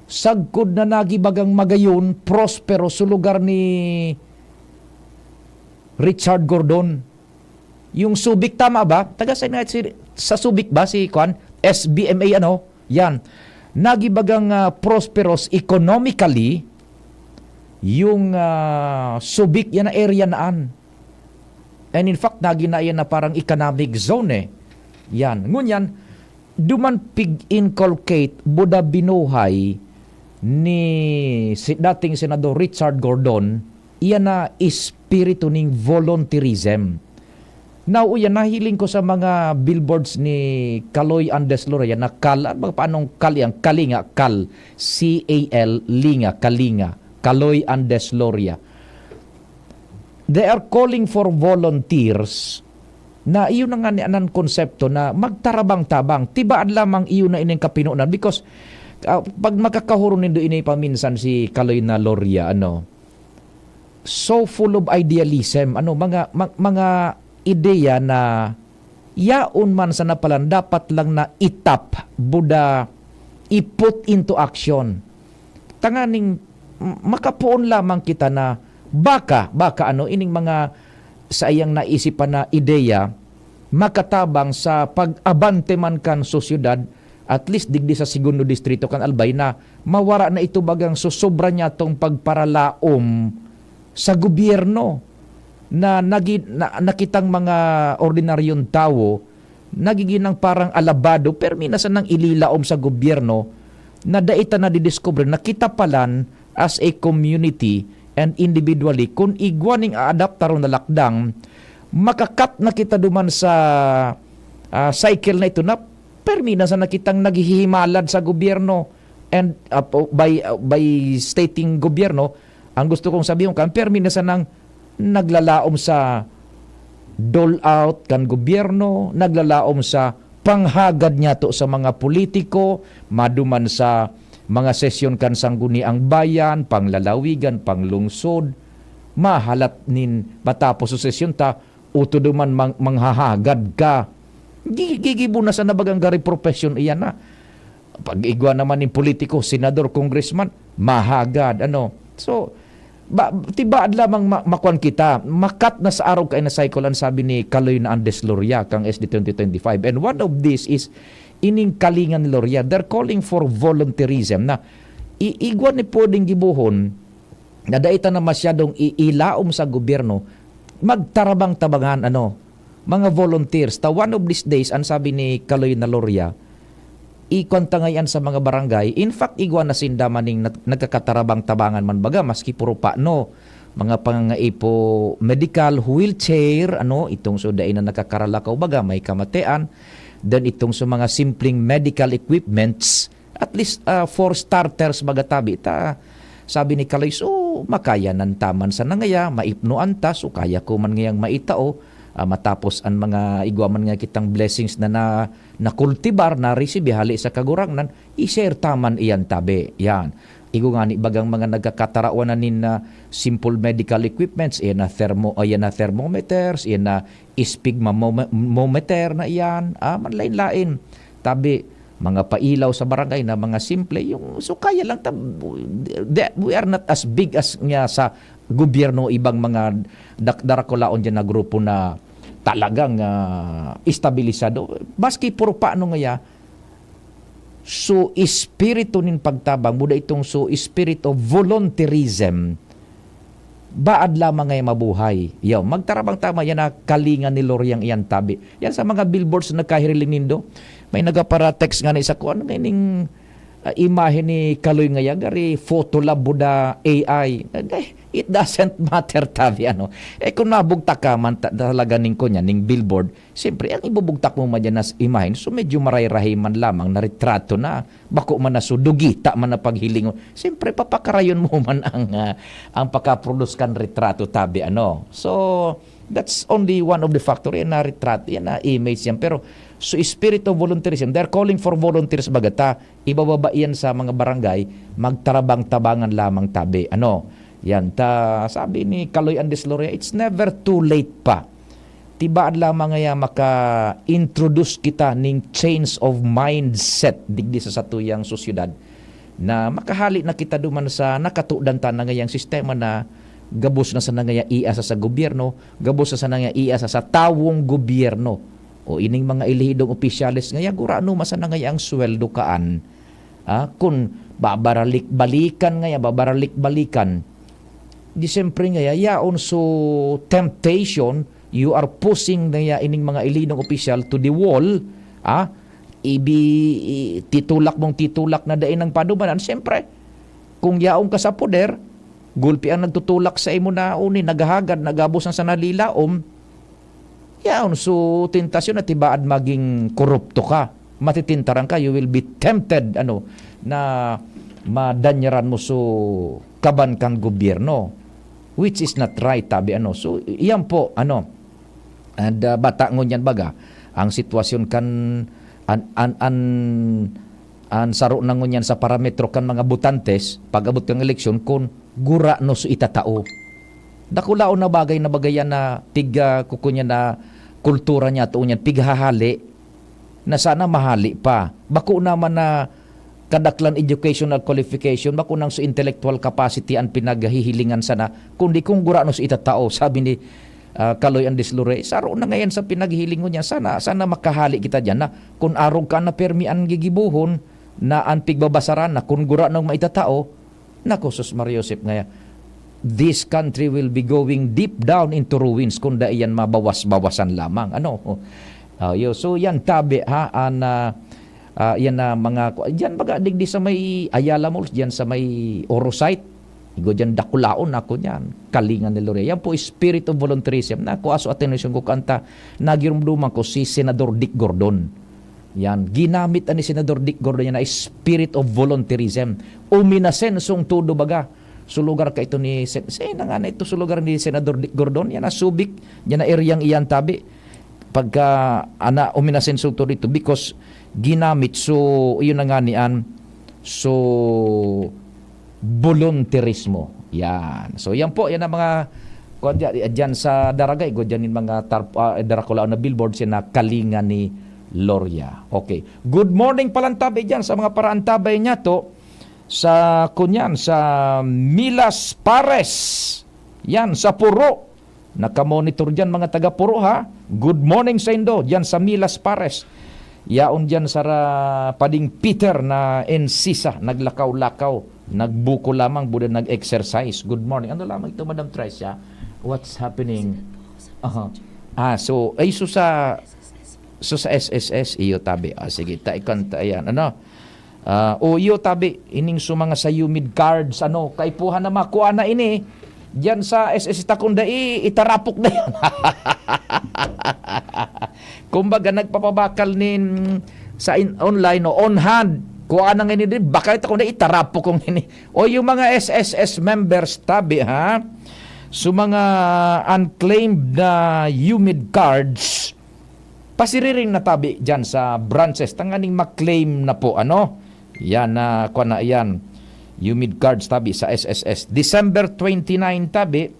Sagkod na nagibagang magayon, prospero sa lugar ni Richard Gordon. Yung Subic, tama ba? Taga sa Subic ba si Kwan? SBMA Yan. Nagibagang prosperous economically yung Subic yan na area naan. And in fact, naginayan na parang economic zone Yan. Ngunyan, duman pig-inculcate buda binuhay ni dating Senador Richard Gordon, iyan na espiritu ning volunteerism. Now, nahiling ko sa mga billboards ni Kaloy Andes Loria na paanong kalinga, kal, C-A-L, linga, kalinga, Kaloy Andes Loria. They are calling for volunteers na iyon nga ni anan konsepto na magtarabang-tabang, tibaan lamang iyon na ining kapinunan because pag makakahuro nindo inay paminsan si Kaloy na Loria, so full of idealism, mga ideya na yaon man sa napalan, dapat lang na itap, buda, i-put into action. Tanganing, makapuon lamang kita na baka ining mga sayang naisipan na ideya, makatabang sa pag-abante man kan sosyudad, at least digdi sa Segundo Distrito kan Albay na mawara na ito bagang susobra niya tong pagparalaom sa gobyerno na nakitang mga ordinaryong tao nagiginang parang alabado perminasan ng ililaom sa gobyerno na daita na didiscover na kita palan as a community and individually kung igwaning aadaptaron na lakdang makakat na kita duman sa cycle na ito na perminasan na kitang naghihimalad sa gobyerno and by stating gobyerno, ang gusto kong sabihin kan perminasan ng naglalaom sa dole out kan gobyerno, naglalaom sa panghagad niya to sa mga politiko, maduman sa mga sesyon kan sangguniang bayan, panglalawigan, panglungsod, mahalat nin matapos sa sesyon ta, uto duman manghahagad ka. Gigibo na sa nabagang gari profesyon iyan na. Pag-igwa naman ng politiko, senador, congressman, mahagad. So, tibaad lamang makuan kita. Makat na sa araw kayo na cycle ang sabi ni Kaloy na Andes Loria kang SD 2025. And one of this is ining kalingan Loria. They're calling for volunteerism na igwa ni pwedeng gibuhon na daita na masyadong ilaom sa gobyerno magtarabang-tabangan mga volunteers. One of these days, ang sabi ni Kaloy na Loria, ikontangayan sa mga barangay. In fact, igwa na sindaman ning nagkakatarabang-tabangan man baga, maski puro mga pangangaipo medical, wheelchair, itong sudain na nakakaralakaw baga, may kamatean. Then itong sa mga simpleng medical equipments, at least for starters baga tabi. Sabi ni Kaloy, so makaya nan taman sa nangaya, maipnuan ta, so kaya ko man ngayang maitao, matapos ang mga igwaman nga kitang blessings na nakultibar na receive hali sa kagurangnan, i-share taman iyan tabi. Yan. Igo nga ni bagang mga nagkakatarawan na nin na simple medical equipments, iyan na thermometers, iyan na sphygmometer na iyan, manlain-lain. Tabi, mga pailaw sa barangay na mga simple, so kaya lang, we are not as big as nga sa gobyerno, ibang mga darakulaon dyan na grupo na talagang estabilisado. Maski puro paano nga so espiritu nin pagtabang, buda itong so spirit of volunteerism, baad lamang ngay mabuhay. Yaw, magtarabang tama yan na kalingan ni Loryang iyan tabi. Yan sa mga billboards na kahiriling nindo. May nagapara-text nga na isa ko, ano ngayon imahe ni Kaloy nga yagari, photo lab buda AI. It doesn't matter tabi ano. Kung mabugtak ka man talaga ning ko niya, ning billboard, siyempre ang ibubugtak mo man dyan na imahin, so medyo maray-rahay man lamang na retrato na, bako man na sudugita man na paghiling. Siyempre papakarayon mo man ang pagka-produce kan retrato tabi ano. So that's only one of the factor yan na retrato, yan na image yan. Pero so spirit of volunteerism, they're calling for volunteers bagata, ibababa yan sa mga barangay, magtarabang-tabangan lamang tabi. Ano? Yan, sabi ni Kaloy Andes Loria, it's never too late pa. Tibaan lamang nga maka-introduce kita ning change of mindset digdi sa satuyang sosyudad na makahali na kita duman sa nakatudan ta na ngayang sistema na gabos na sa nangaya iasa sa gobyerno, gabos na sa nangaya iasa sa tawong gobyerno. O ining mga ilihidong opisyalis ngaya gurano masana ngaya ang sweldo kaan. Kung babaralik-balikan di siyempre ngaya yaon so temptation, you are pushing ngaya ining mga ilihidong opisyal to the wall, titulak na dain ng panubanan. Siyempre, kung yaon ka sa poder, gulpi ang nagtutulak sa imo na uni, naghahagad, nagabos ng sanalilaom, yaon so tentasyon na tibaad maging korupto ka, matitintaran ka, you will be tempted na madanyaran mo so kaban kang gobyerno, which is not right tabi so iyan po and bata ngon yan baga ang sitwasyon kan an saro na ngon yan sa parametro kan mga butantes pag-abot kang eleksyon kung gura no so itatao dakulao na bagay yan na tiga kukunya na kultura niya to niyan pighahali na sana mahali pa bako naman na kadaklan educational qualification, bako nang sa intellectual capacity ang pinaghihilingan sana, kundi kung gura no sa itatao, sabi ni Kaloy Andes Loria, saro na ngayon sa pinaghihilingon niya, sana makahali kita dyan na kung arog ka na permi ang gigibuhon, na ang pigbabasaran na kung gura nang maitatao, nako sus Mario Josep ngaya, this country will be going deep down into ruins kung da iyan mabawas-bawasan lamang. So yan tabi yan na mga diyan baga digdi sa may Ayala Malls, diyan sa may Orosite, igo diyan dakulaon ako niyan, kalingan ni Loria. Yan po spirit of volunteerism na ko aso atensyon ko kanta nagirumduman ko si Senador Dick Gordon. Yan ginamit ani Senador Dick Gordon yan na spirit of volunteerism. Uminasensong todo baga. So lugar ka ito ni ito sa lugar ni Senador Dick Gordon, yan na Subic, yan na eryang iyan tabi. Pagka uminasensong todo dito because ginamit so iyon na nga niyan so volunteerismo yan. So yan po yan ang mga dyan sa Daragay dyan yung mga darakulaw na billboards yan na kalingan ni Loria. Okay, good morning palantabay dyan sa mga paraantabay niya to sa kunyan sa Milas Pares yan sa Puro, nakamonitor dyan mga taga Puro ha. Good morning sa Indo dyan sa Milas Pares. Yaon dyan sa pading Peter na Ensisa, naglakaw-lakaw, nagbuko lamang, buda nag-exercise. Good morning. Ano lamang ito, Madam Tricia? What's happening? So sa SSS, iyo tabi. Sige, taikanta yan. Iyo tabi, ining mga sa humid cards, kaipuhan na makuha na ini. Diyan sa SSS takunda itarapok na yan. Kumbaga nagpapabakal sa online o on hand kuha na ngayon din baka ito kung itarapok kong ini o yung mga SSS members tabi ha so mga unclaimed na humid cards pasiriring na tabi dyan sa branches tanganing maklaim na po yan na kuha na yan humid cards tabi sa SSS. December 29 tabi,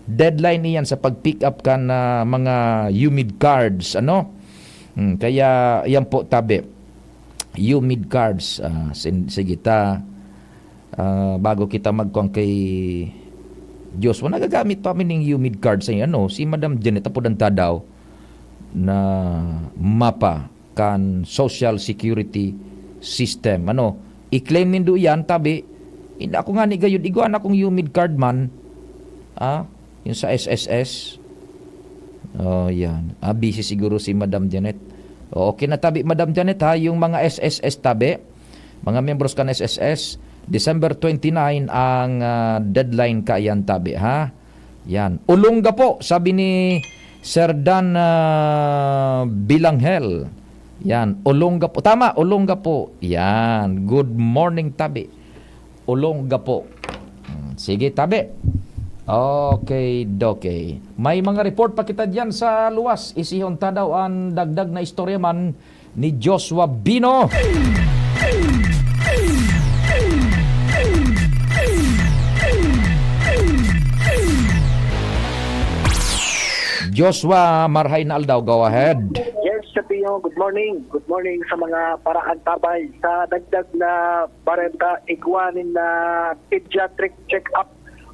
deadline iyan sa pag-pick up ka na mga humid cards. Kaya yan po tabi, humid cards. Sige bago kita magkuang kay Diyos, nagagamit pa kami ng humid cards ay si Madam Janet apodanta daw na mapa kan social security system. I-claim nindo yan tabi, hindi ako nga ni gayud iguan akong humid card man. Yung sa SSS. Yan. Busy siguro si Madam Janet. Okay na tabi Madam Janet ha, yung mga SSS tabi, mga members kan SSS, December 29 ang deadline ka yan tabi ha. Yan. Ulongga po, sabi ni Sir Dan Bilanghel. Yan, Olongga po. Tama, Olongga po. Yan, good morning tabi. Olongga po. Sige tabi. Okay. May mga report pa kita dyan sa luwas. Isihon ta daw ang dagdag na istorya man ni Joshua Bino. Joshua Marhay na Aldaw, go ahead. Yes, Sapio, good morning. Good morning sa mga paraan tabay sa dagdag na 40 iguanin na pediatric check-up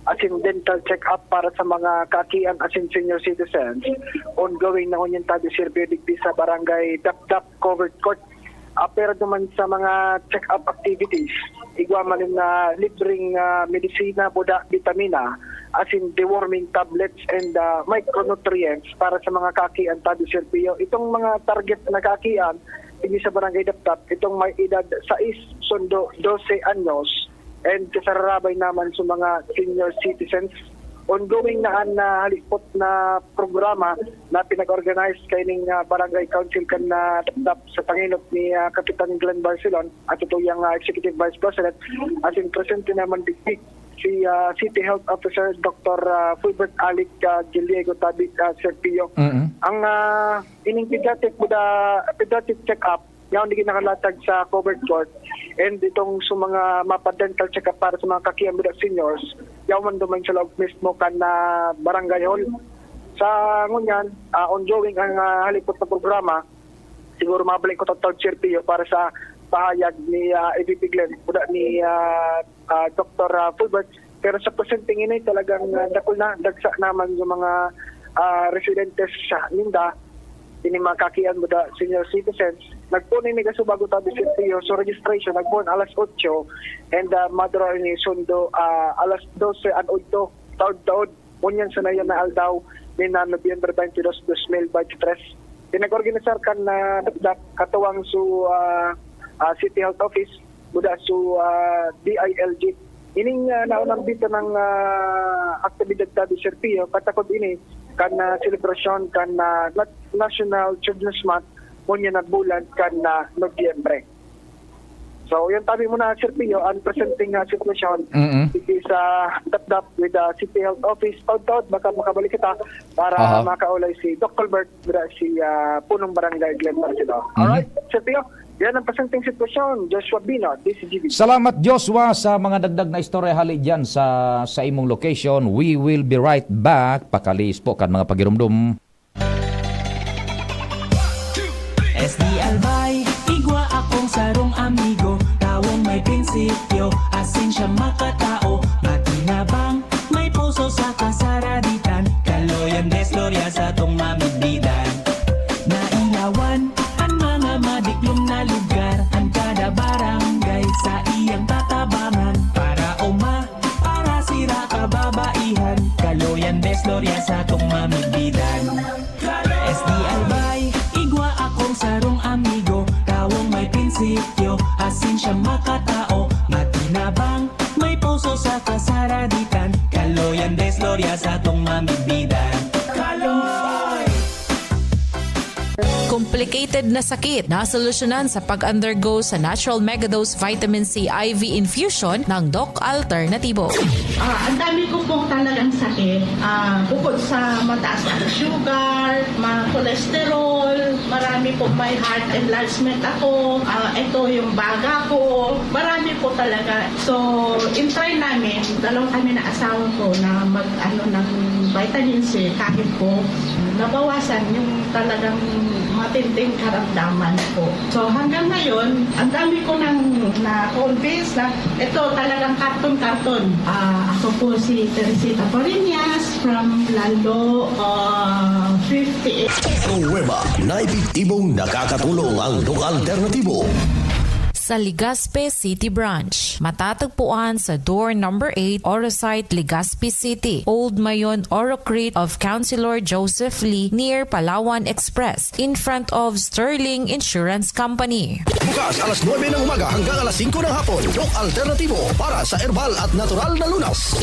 as in dental check-up para sa mga kakian as in senior citizens. Ongoing na hunyan tabi Sirpio Digdi sa barangay Dapdap Covered Court. Pero naman sa mga check-up activities, igwaman na libreng medisina, buda, vitamina, as in deworming tablets and micronutrients para sa mga kakian tabi Sirpio. Itong mga target na kakian, hindi sa barangay Dapdap, itong may edad 6 sundo 12 anyos and kasarabay naman sa mga senior citizens. Ongoing na halipot na programa na pinag-organize kay ning Barangay Council kan na Dapdap sa panginot ni Kapitan Glenn Barcelon at ito yung Executive Vice President as in presente naman digdig si City Health Officer Dr. Fulbert Alic Giliego tabi Serpio. Ang ining pediatric check-up yung hindi nakalatag sa covered court and itong sa mga mapa-dental check-up para sa mga kakiyambida seniors yung man dumain sa loob mismo kan na barangay hall. Sa ngunyan, ongoing ang halipot na programa, siguro mabalik ko ito Serpio para sa pahayag ni EVP Glenn, ni Dr. Fulbert. Pero sa presenting ini talagang dakol na, dagsa naman yung mga residentes sa Ninda, ini mga kakian mo da senior citizens. Nagpunin ni Gasubago tabi Serpio, so registration, nagpunin alas 8 and madro ni sundo alas 12 an 8 taod-taod. Munyan sa nayon na aldaw ni na Nobyembre 22, 2023. Pinag-organisar kan na katawang su City Health Office, buda su DILG. Ining naunang bita ng aktibidad tabi Serpio, katakod ini kan celebration kan National Children's Month munyan na bulan kan Nobyembre. So, yung tabi mo na, Serpio, ang presenting situation is Dapdap with the City Health Office. Taod-taod, baka makabalik kita para makaulay si Dr. Bert, si punong barangay Glenn Marcelo. Alright, Serpio, yan ang presenting situation. Joshua Bino, DCGB. Salamat, Joshua, sa mga dagdag na istorya hali dyan sa imong location. We will be right back. Pakalis po kan mga pagirumdum. SD Albay, igwa akong sarong amigo, tawong may prinsipyo, asin siya makatao, matinabang, may puso sa kasaraditan, kaloyan destorya sa tong mamigbidan. Nailawan, ang mga madiklom na lugar, ang kada barangay sa iyang tatabangan, para para sira kababaihan, kaloyan destorya sa tong mamigbidan. SD Albay, igwa akong sarong amigo, tawong may prinsipyo, asin siya makatao, matinabang, may puso sa kasaraditan, kaloyan destorya sa tong mamigbidan. Kaloy! Complicated na sakit na solusyonan sa pag-undergo sa Natural Megadose Vitamin C IV infusion ng Doc Alternativo. Ang dami ko pong talagang sakit. Bukod sa mataas na sugar, cholesterol, marami po may heart enlargement ako. Ito yung baga ko. Marami po talaga. So, in-try namin, dalawa kami na asawa ko na mag-ano ng vitamin C kahit po nabawasan yung talagang matinding karamdaman ko. So hanggang ngayon, ang dami ko nang na-convince na ito talagang karton-karton. Ako po si Teresita Parinas from Lalo 58. Pruweba na epektibong nakakatulong ang Doc Alternativo. Sa Legazpi City Branch, matatagpuan sa door number 8, Orosite, Legazpi City, Old Mayon, Orocrete of Councilor Joseph Lee near Palawan Express in front of Sterling Insurance Company. Bukas alas 9 ng umaga hanggang alas 5 ng hapon. Doc Alternativo para sa herbal at natural na lunas.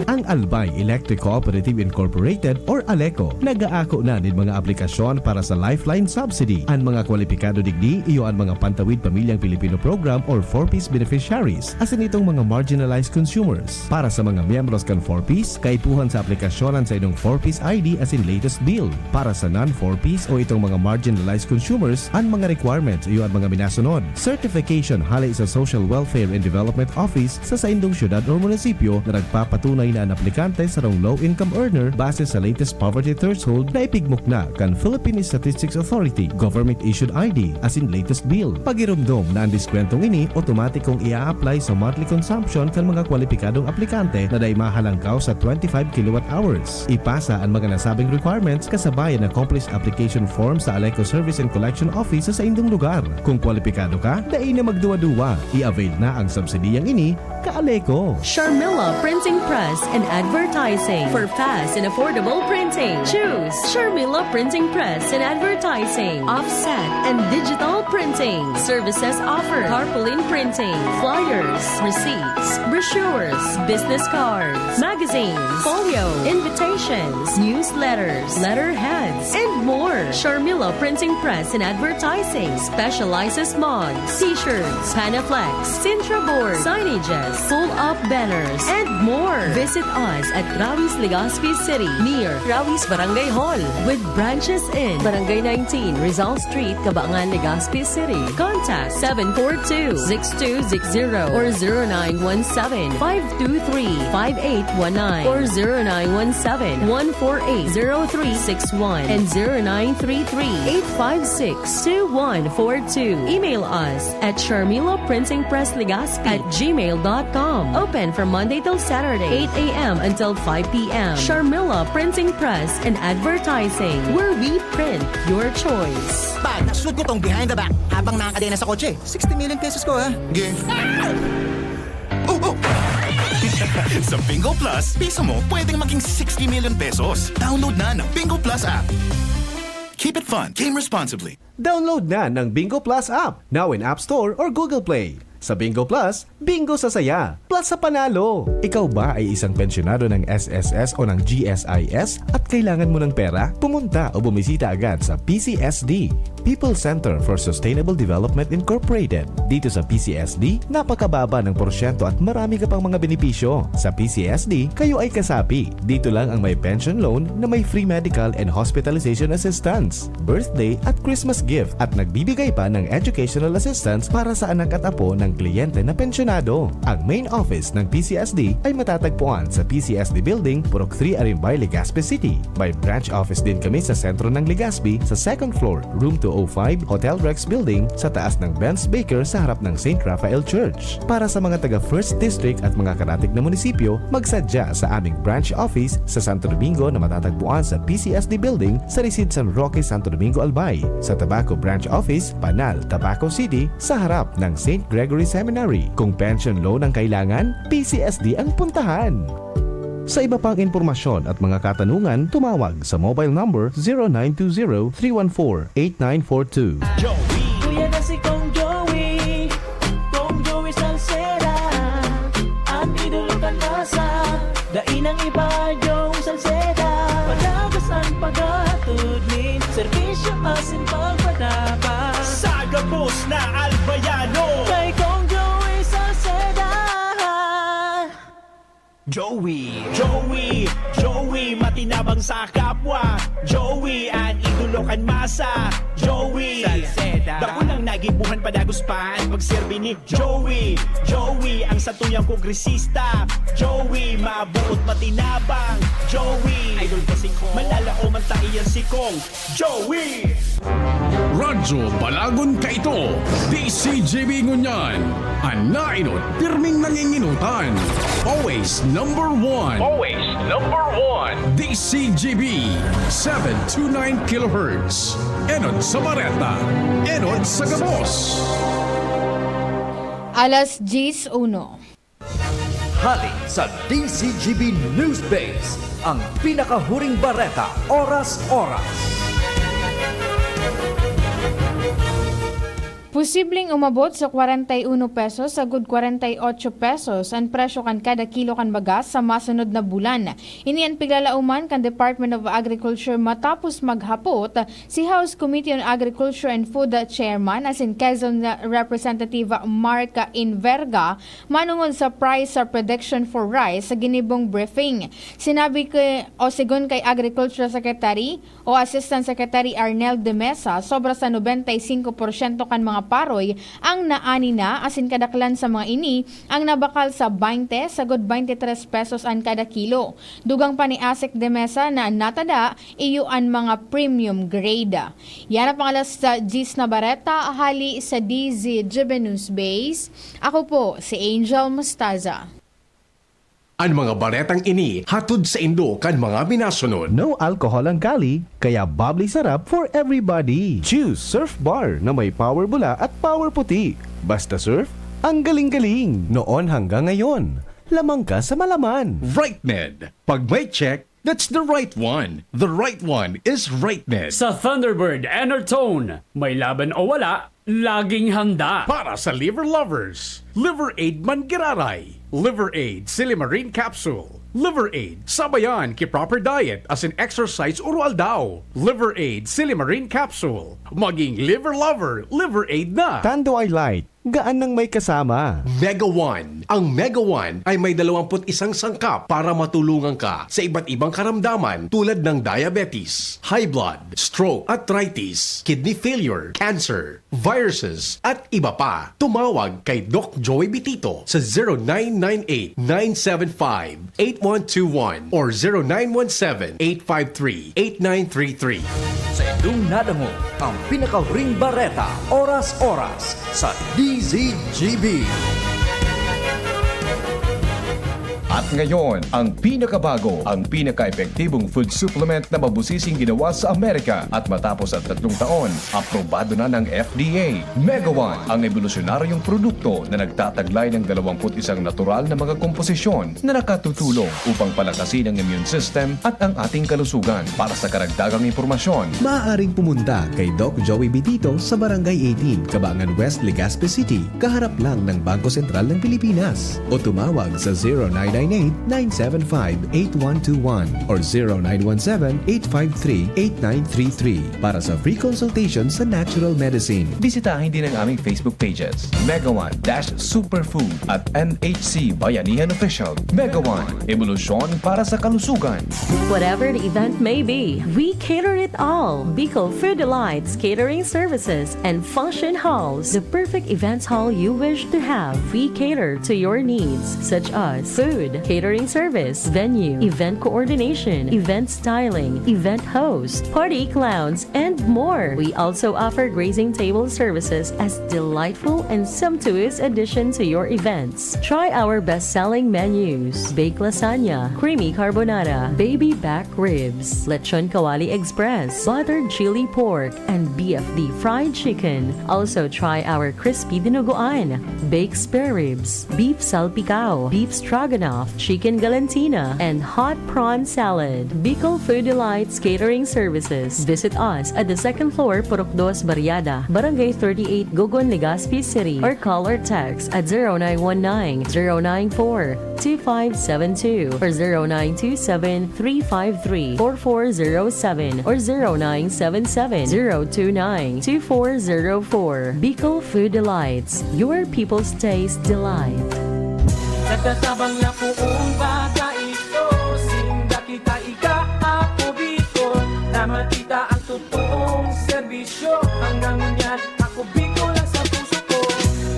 Ang Albay Electric Cooperative Incorporated or ALECO nag-aako na din mga aplikasyon para sa Lifeline Subsidy. Ang mga kwalipikado digdi iyo ang mga Pantawid Pamilyang Pilipino Program or 4-piece beneficiaries asin itong mga marginalized consumers. Para sa mga miyembros kan 4-piece, kaipuhan sa aplikasyonan sa inyong 4-piece ID asin latest bill. Para sa non-4-piece o itong mga marginalized consumers, ang mga requirements iyo ang mga minasunod. Certification halay sa Social Welfare and Development Office sa indong syudad o munisipyo na nagpapatunay na ang aplikante sa low-income earner base sa latest poverty threshold na ipigmuk na kan Philippine Statistics Authority government-issued ID asin latest bill. Pagirumdom na ang kwentong ini, otomatikong ia-apply sa monthly consumption kan mga kwalipikadong aplikante na day mahalangkaw sa 25 kWh. Ipasa ang mga nasabing requirements kasabayan na complete application form sa ALECO Service and Collection Office sa indong lugar. Kung kwalipikado ka, day na magduwa-duwa. I-avail na ang subsidiyang ini ka-ALECO. Sharmila Printing Press and Advertising for fast and affordable printing. Choose Sharmila Printing Press and Advertising. Offset and digital printing. Services offered. Tarpaulin printing, flyers, receipts, brochures, business cards, magazines, folio, invitations, newsletters, letterheads, and more. Sharmila Printing Press and Advertising specializes mugs, t-shirts, panaflex, Sintra board, signages, pull-up banners, and more. Visit us at Rawis, Legazpi City, near Rawis Barangay Hall, with branches in Barangay 19, Rizal Street, Cabangan, Legazpi City. Contact 742-6260 or 0917-523-5819 or 0917-148-0361 and 0933-856-2142. Email us at sharmilaprintingpresslegazpi@gmail.com. Open from Monday till Saturday, 8 a.m. until 5 p.m. Sharmila Printing Press and Advertising, where we print your choice. Pag nasusod ko tong behind the back habang nakakadena sa kotse, 60 million pesos ko ha. Game. Sa Bingo Plus, piso mo pwedeng maging 60 million pesos. Download na ng Bingo Plus app. Keep it fun. Game responsibly. Download na ng Bingo Plus app, now in App Store or Google Play. Sa Bingo Plus, bingo sa saya, plus sa panalo. Ikaw ba ay isang pensyonado ng SSS o ng GSIS at kailangan mo ng pera? Pumunta o bumisita agad sa PCSD, People's Center for Sustainable Development Incorporated. Dito sa PCSD, napakababa ng porsyento at marami ka pang mga benepisyo. Sa PCSD, kayo ay kasapi. Dito lang ang may pension loan na may free medical and hospitalization assistance, birthday at Christmas gift at nagbibigay pa ng educational assistance para sa anak at apo ng kliyente na pensyonado. Ang main office ng PCSD ay matatagpuan sa PCSD Building, Purok 3, Arimbay, Legazpi City. May branch office din kami sa sentro ng Legazpi sa 2nd floor, room 205, Hotel Rex Building sa taas ng Benz Baker sa harap ng St. Raphael Church. Para sa mga taga 1st District at mga karatig na munisipyo, magsadya sa aming branch office sa Santo Domingo na matatagpuan sa PCSD Building sa Resid San Roque, Santo Domingo, Albay. Sa Tabaco Branch Office, Panal, Tabaco City sa harap ng St. Gregory Seminary. Kung pension loan ang kailangan, PCSD ang puntahan. Sa iba pang impormasyon at mga katanungan, tumawag sa mobile number 0920-314-8942. Kuya na si Kong Joey, Kong Joey Salceda, at idulukan na sa dainang iba yung Salceda. Palagas ang paghatod ni serbisyo asin pa Albayano. Kay Kong Joey Salceda. Joey, matinabang sa kapwa. Joey, ang idolo kan masa. Joey, Salceda. Dako lang nagibuhan padagos pa ang pagserbi ni Joey, ang satuyang kongresista. Joey, mabuot matinabang. Joey, idol ko si Kong. Malalao man taiyan si Kong. Joey! Radyo Balagon ka ito, DCGB Ngunyan, ang nainot, pirming nanginginutan. Always number one. DCGB, 729 kHz. Enod sa Bareta, enod sa Gabos. Alas 10:01. Hali sa DCGB News Base, ang pinakahuring bareta, oras-oras. Posibleng umabot sa 41 pesos sa good 48 pesos ang presyo kan kada kilo kan bagas sa masunod na bulan. Ini ang piglalauman kan Department of Agriculture matapos maghapot si House Committee on Agriculture and Food Chairman as in Quezon Representative Mark Inverga manungod sa price prediction for rice sa ginibong briefing. Sinabi sigon kay Agriculture Secretary o Assistant Secretary Arnel de Mesa, sobra sa 95% kan mga paroy ang naani na asin kadaklan sa mga ini ang nabakal sa 20 sa good 23 pesos an kada kilo. Dugang pa ni Asik de Mesa na natada iyo ang mga premium grade. Yan ang pangalas sa Gis na Bareta, hali sa DZGB News Base. Ako po si Angel Mustaza. Ang mga baretang ini hatod sa Indo kan mga binasunod. No alcohol ang kali, kaya bubbly sarap for everybody. Choose Surf Bar na may power bula at power puti. Basta surf, ang galing-galing. Noon hanggang ngayon, lamang ka sa malaman. RightMed. Pag may check, that's the right one. The right one is RightMed. Sa Thunderbird Enertone, may laban o wala, laging handa. Para sa liver lovers, Liver Aid Mangiraray, Liver Aid Silimarine Capsule, Liver Aid sabayan ki proper diet as in exercise oral daw. Liver Aid Silimarine Capsule, maging liver lover, Liver Aid na. Tando ay light, gaan nang may kasama. Mega One. Ang Mega One ay may 21 sangkap para matulungan ka sa iba't ibang karamdaman tulad ng diabetes, high blood, stroke, arthritis, kidney failure, cancer, viruses, at iba pa. Tumawag kay Doc Joey Bitito sa 0998-975-8121 or 0917-853-8933. Sa inyong nadango, ang pinakahuring bareta, oras-oras sa DZGB. At ngayon, ang pinakabago, ang pinaka-epektibong food supplement na mabusising ginawa sa Amerika at matapos at 3 taon, aprobado na ng FDA. Mega One, ang evolusyonaryong produkto na nagtataglay ng 21 natural na mga komposisyon na nakatutulong upang palakasin ang immune system at ang ating kalusugan. Para sa karagdagang impormasyon, Maaaring pumunta kay Doc Joey Bitito sa Barangay 18, Cabangan West, Legazpi City, kaharap lang ng Bangko Sentral ng Pilipinas. O tumawag sa 0998-975-8121 or 0917-853-8933 para sa free consultation sa natural medicine. bisitahin din ang aming Facebook pages, Mega One-Superfood at NHC Bayanihan Official. Mega One, evolusyon para sa kalusugan. Whatever the event may be, we cater it all. Bicol Food Delights Catering Services and Function Halls, the perfect events hall you wish to have. We cater to your needs such as food, catering service, venue, event coordination, event styling, event host, party clowns, and more. We also offer grazing table services as delightful and sumptuous addition to your events. Try our best-selling menus: baked lasagna, creamy carbonara, baby back ribs, lechon kawali express, buttered chili pork, and BFD fried chicken. Also try our crispy dinuguan, baked spare ribs, beef salpicao, beef stroganoff, soft chicken galantina, and hot prawn salad. Bicol Food Delights Catering Services. Visit us at the second floor, Purok 2, Barriada, Barangay 38, Gogon, Legazpi City, or call or text at 0919-094-2572 or 0927-353-4407 or 0977-029-2404. Bicol Food Delights, your people's taste delight. Nagtatabang na poong bata ito, sinda kita ika-ako Bicol, na makita ang totoong serbisyo. Hanggang ngunyan, ako Bicol lang sa puso ko.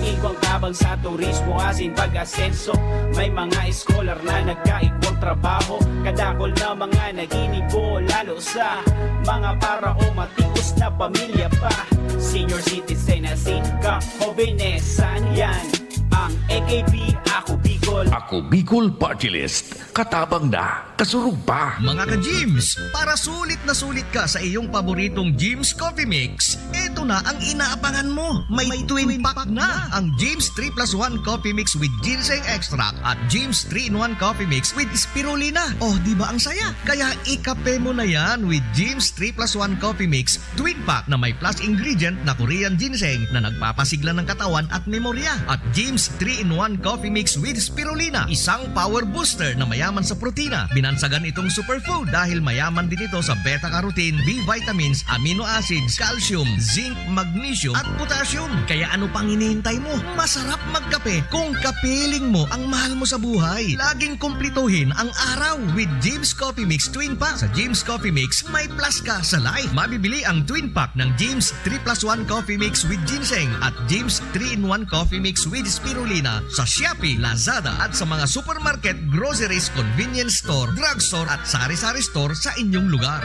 Igwang tabang sa turismo, asin pag-asenso. May mga scholar na nagkaigwang trabaho, kadakol na mga naginibo, lalo sa mga parao matikos na pamilya pa. Senior citizen na ka, Hobenesan yan. Ang AKP, ako Bicol. Ako Bicol Party List. Katabang na, kasurug pa. Mga ka-Jims, para sulit na sulit ka sa iyong paboritong Jims Coffee Mix, eto na ang inaabangan mo. May twin pack na ang Jims 3+1 Coffee Mix with Ginseng Extract at Jims 3-in-1 Coffee Mix with Spirulina. Oh, di ba ang saya? Kaya ikape mo na yan with Jims 3+1 Coffee Mix twin pack na may plus ingredient na Korean ginseng na nagpapasigla ng katawan at memorya. At Jims 3-in-1 Coffee Mix with Spirulina, isang power booster na mayaman sa protina. Binansagan itong superfood dahil mayaman din ito sa beta-carotene, B vitamins, amino acids, calcium, zinc, magnesium at potassium. Kaya ano pang hinihintay mo? Masarap magkape kung kapiling mo ang mahal mo sa buhay. Laging kumplituhin ang araw with Jims Coffee Mix Twin Pack. Sa Jims Coffee Mix, may plus ka sa life. Mabibili ang twin pack ng Jims 3+1 Coffee Mix with Ginseng at Jims 3-in-1 Coffee Mix with Spirulina sa Shopee, Lazada at sa mga supermarket, groceries, convenience store, drugstore at sari-sari store sa inyong lugar.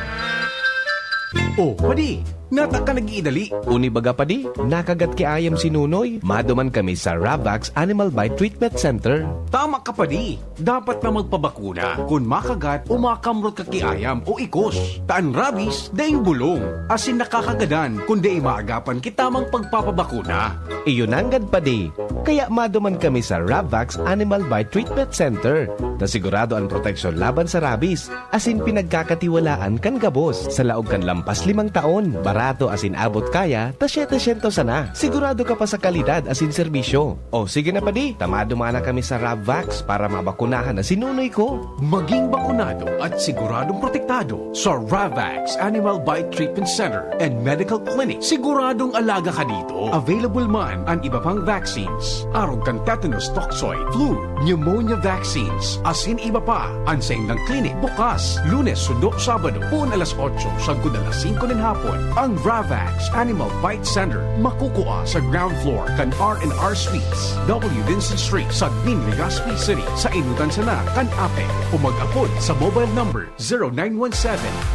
Oh, padi, nata ka nag-iidali. Uni baga padi, nakagat ki ayam si Nunoy. Maduman kami sa Ravax Animal Bite Treatment Center. Tama ka padi, dapat na magpabakuna kung makagat o makamrot ka kiayam o ikos. Taan rabies, daing bulong. Asin nakakagadan kung di maagapan kitamang pagpapabakuna. Iyon anggad padi. Kaya maduman kami sa Ravax Animal Bite Treatment Center. Na sigurado ang proteksyon laban sa rabies. Asin pinagkakatiwalaan kan gabos. Sa laog kan lampas 5 taon. Barato asin abot kaya, ta 700 sana. Sigurado ka pa sa kalidad asin serbisyo. O sige na padi, tamado mana kami sa Ravax para mabakunahan na sinunoy ko. Maging bakunado at siguradong protektado sa Ravax Animal Bite Treatment Center and Medical Clinic. Siguradong alaga ka dito. Available man ang iba pang vaccines. Arog kan tetanus toxoid, flu, pneumonia vaccines, asin iba pa. Ansain ng clinic bukas, Lunes, Sundo, Sabado, pun alas 8 sa alas 5 ng hapon. Ang Ravax Animal Bite Center makukuha sa ground floor kan R&R Suites, W. Vincent Street sa Gbin, Legazpi City. Sa inutan sana kan Ape o mag-apod sa mobile number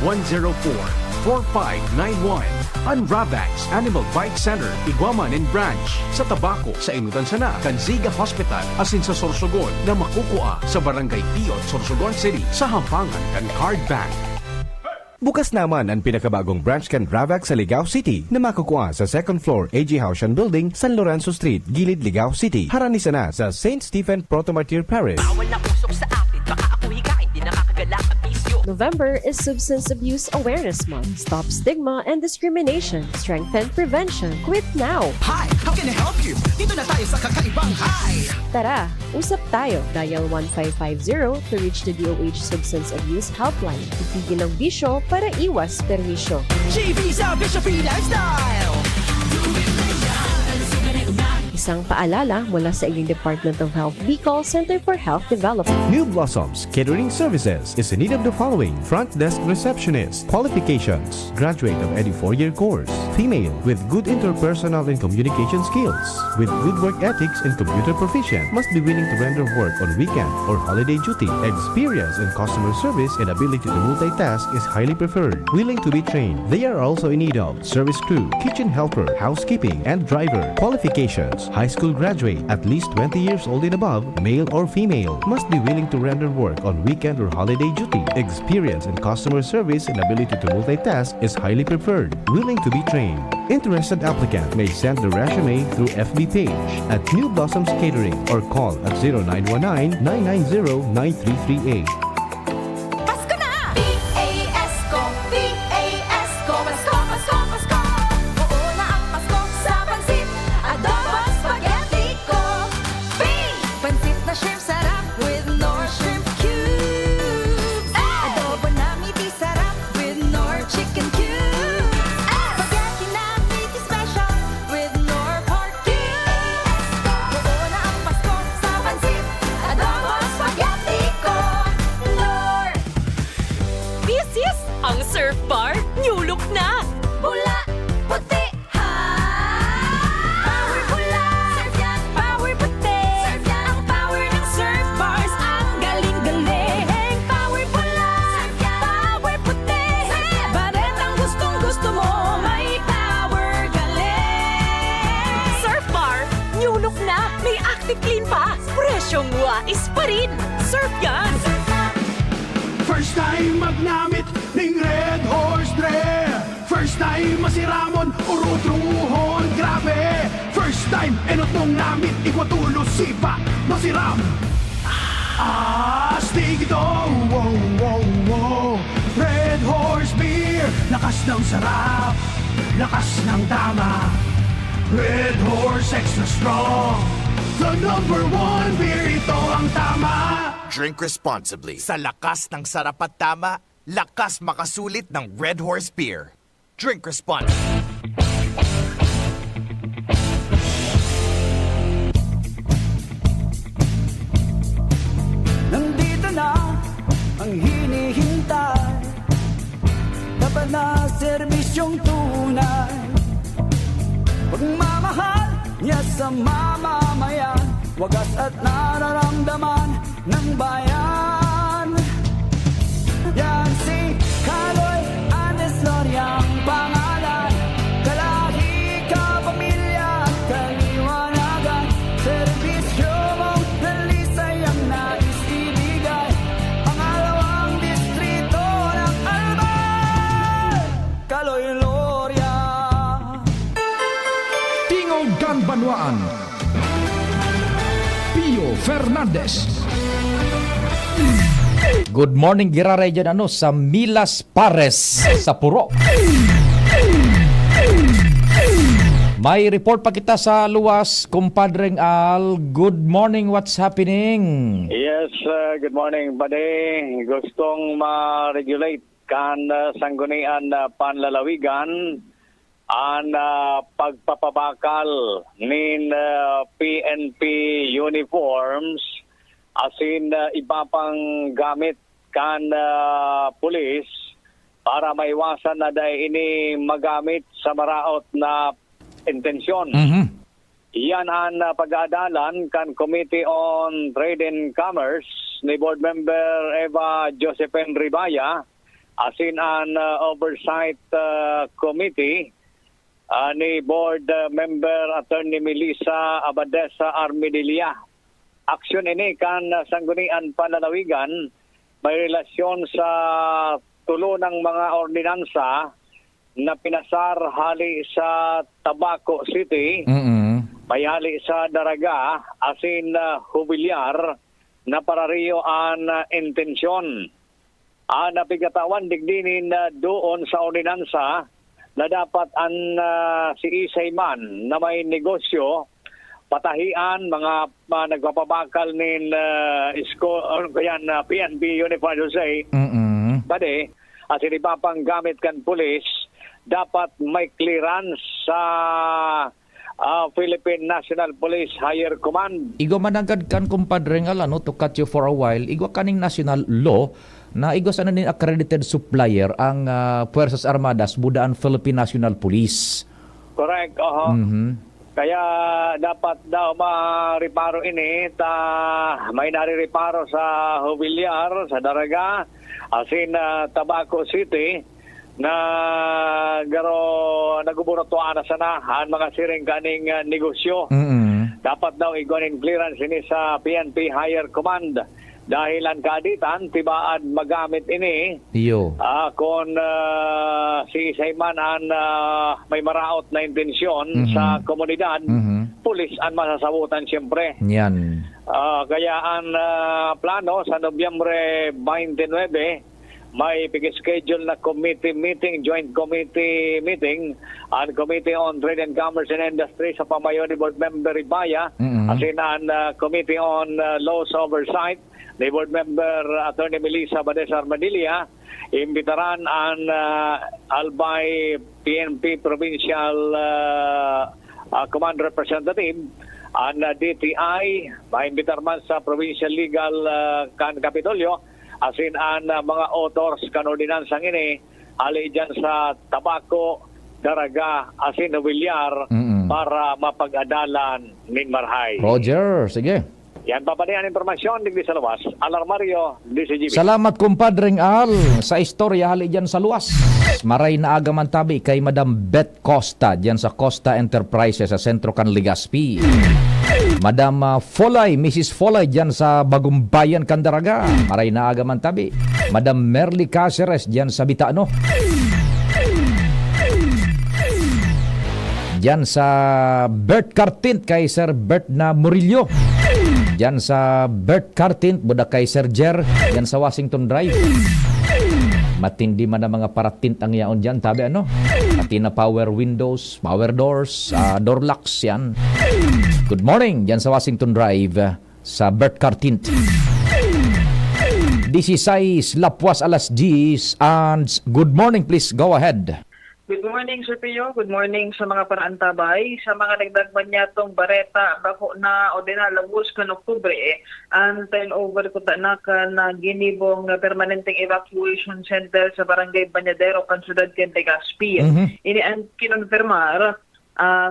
0917-104-4591. Ang Ravax Animal Bite Center, Iguaman and Branch sa Tabaco. Sa inutan sana kan Ziga Hospital asin sa Sorsogon na makukuha sa Barangay Piot, Sorsogon City sa hampangan kan Card Bank. Bukas naman ang pinakabagong branch kan Ravax sa Ligao City na makukuha sa second floor AG Haushan Building, San Lorenzo Street, Gilid, Ligao City. Harani sana sa St. Stephen Protomartyr Parish. Bawal na usok sa atin, baka ako hikain, di nakakagalak ang bisyo. November is Substance Abuse Awareness Month. Stop stigma and discrimination. Strengthen prevention. Quit now. Hi! How can I help you? Dito na tayo sa kakaibang hi! Tara, usap tayo. Dial 1550 to reach the DOH Substance Abuse Helpline. Itigil ang bisyo para iwas perwisyo. G-Visa Bishopy Lifestyle! Isang paalala mula sa inyong Department of Health Bicol Center for Health Development. New Blossoms Catering Services is in need of the following: front desk receptionist, qualifications, graduate of any 4-year course, female with good interpersonal and communication skills, with good work ethics and computer proficient, must be willing to render work on weekend or holiday duty. Experience in customer service and ability to multitask is highly preferred. Willing to be trained. They are also in need of service crew, kitchen helper, housekeeping, and driver. Qualifications: high school graduate, at least 20 years old and above, male or female, must be willing to render work on weekend or holiday duty. Experience in customer service and ability to multitask is highly preferred. Willing to be trained. Interested applicant may send the resume through FB page at New Blossoms Catering or call at 0919-990-9338. Pasko na! PAS ko, Pasko, Pasko, Pasko. Oo na ang Pasko sa pansit, adobo, spaghetti ko. Pansit na shrimp sarap with Nor shrimp cubes. Adobo na meaty sarap with Nor chicken cubes. Spaghetti na meaty special with Nor pork cubes. Oo na ang Pasko sa pansit, adobo, spaghetti ko. Nor! This is ang Surf Bar New Look na! Bula, puti, ha! Power bula! Surf yan! Power puti! Surf yan! Ang power ng Surf Bars, ang galing-galing! Power bula! Surf yan! Power puti! Surf yan! Baretang gustong-gusto mo, may power galing! Surf Bar New Look na! May active clean pa! Presyong wais pa rin! Surf yan! First time magnamit ning Red Horse Dre. First time masiramon urutruhon grabe. First time enot mong namit ikwatulo sipa masiram. Astig ito, wow, wow, wow. Red Horse Beer, lakas ng sarap, lakas ng tama. Red Horse Extra Strong, the number one beer, ito ang tama. Drink responsibly. Sa lakas ng sarap at tama, lakas makasulit ng Red Horse Beer. Drink responsibly. Nandito na ang hinihintay, dapat na serbisyong tunay. Pagmamahal niya sa mamamayan, wagas at nararamdaman ng bayan. Yan si Kaloy Andes Loria ang pangalan. Kalahi ka, pamilya at kaliwanagan. Serbisyo mong dalisay ang nais ibigay. Pangalawang distrito ng Albay, Kaloy Loria. Tingog kan Banwaan, Pio Fernandez. Good morning, Girare dyan sa Milas Pares, sa Puro. May report pa kita sa luwas, kumpadreng Al. Good morning, what's happening? Yes, good morning, buddy. Gustong ma-regulate kan sanggunian panlalawigan ang pagpapabakal nin PNP uniforms asin iba pang gamit kan pulis para maiwasan na dahil ini magamit sa maraot na intensyon. Iyan ang pag-aadalan kan Committee on Trade and Commerce ni Board Member Eva Josephine Ribaya asin ang Oversight Committee ni Board Member Attorney Melissa Abadesa Armidilla. Aksyon ini kan sanggunian panlalawigan may relasyon sa tulo ng mga ordinansa na pinasar hali sa Tabaco City, may hali sa Daraga, asin Hubilyar, na parariyo ang intensyon. Napigatawan digdinin doon sa ordinansa na dapat ang si Isay man na may negosyo patahian mga nagpapabakal nin PNP Uniform Jose. Bade, at iba pang gamit kan pulis, dapat may clearance sa Philippine National Police Higher Command. Igo managad kan kumpadreng Al, to cut you for a while, igo kaning national law na igo sa nin accredited supplier ang Puersas Armadas budaan Philippine National Police. Correct, Kaya dapat daw ma-reparo ini may nare-reparo sa Hubilyar, sa Daraga, asin Tabaco City na garo naguburotoan na sana ang mga siring kaning negosyo. dapat daw iguanin clearance ini sa PNP Higher Command. Dahil ang kaaditan, tibaad magamit ini Iyo. kung si Sayman ang may maraot na intensyon sa komunidad, pulis ang masasabutan siyempre. Yan. Kaya ang plano sa Nobyembre 29, may schedule na committee meeting, joint committee meeting, ang Committee on Trade and Commerce and Industry sa pamayo ni Board Member Ibaya, asin ang Committee on Laws Oversight ni Board Member Attorney Melissa Badesa Armadilla. Imbitaran ang Albay PNP Provincial Command Representative, ang DTI, maimbitar man sa Provincial Legal Capitolio, asin ang mga authors kan ordinansang ini, hali dyan sa tabako, daraga, asin Villar, para mapag-adalan ning Marhay. Roger, sige. Yan papanihan informasyon digdi sa luwas. Alarmario, DCGB. Salamat kumpadring Al sa istorya hali dyan sa luwas. Maray na agaman tabi kay Madam Beth Costa dyan sa Costa Enterprises sa sentro kan Legazpi. Madam Folay, Mrs. Folay dyan sa Bagumbayan Candaraga. Maray na agaman tabi. Madam Merly Caceres dyan sa Bitano. Dyan sa Bert Cartint kay Sir Bert na Murillo. Dyan sa Bert Cartint, buda kay Sir Jer, dyan sa Washington Drive. Matindi man ang mga paratint ang yaon dyan, tabi ano? Pati na power windows, power doors, door locks yan. Good morning, dyan sa Washington Drive, sa Bert Cartint. This is Lapuas alas 10 and good morning, please go ahead. Good morning, Sir Pio. Good morning sa mga paraantabay. Sa mga nagdagman niya itong bareta, bako na o dinalawos kan Oktubre, ang turnover ko na ginibong permanenteng evacuation center sa Barangay Bañadero, Kansyudad ken Legazpi. Ini ang kinonfirmar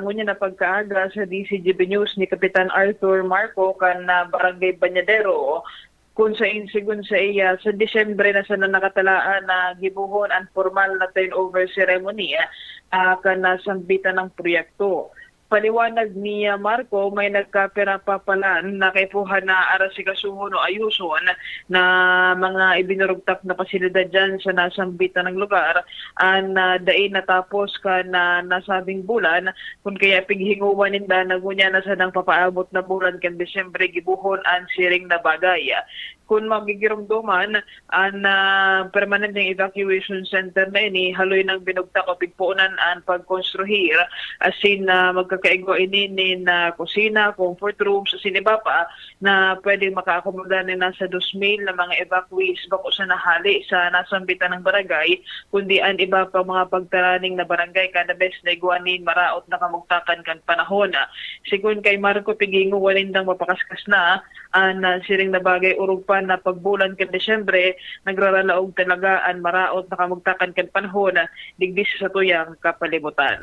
ngunya na pagkaaga sa DCGB News ni Kapitan Arthur Marco kan Barangay Bañadero, kung sa insigun sa iya sa Disyembre na sana nakatalaan na gibuhon ang formal na turnover ceremony kana sambitan ng proyekto. Paliwanag ni Marco, may nagkapera pa pala na kaipuhan na arasikasuhon o ayuson na mga ibinurugtak na pasilidad dyan sa nasambitan ng lugar ang dain natapos ka na nasabing bulan, kung kaya pighinguan ninda nagunya na sanang papaabot na bulan kan Desyembre gibuhon ang siring na bagay. Kung magigirumduman ang permanenteng evacuation center na ini, haloy ng binugtak o pigpuunan ang pagkonstruhir asin magkakaigo ini na kusina, comfort rooms, asin iba pa na pwede makaakomoda na nasa 2,000 na mga evacuees bako sa nahali sa nasambitan ng barangay, kundi ang iba pa mga pagtaraning na barangay kada bes na iguanin maraot na kamugtakan kan panahon. Sigun kay Marco Pigingo, walindang mapakaskas na ang siring na bagay urug pa na pagbulan kan Desyembre, nagraralaog talaga ang maraot na kamugtakan kan panahon digdi sa tuyang kapalibutan.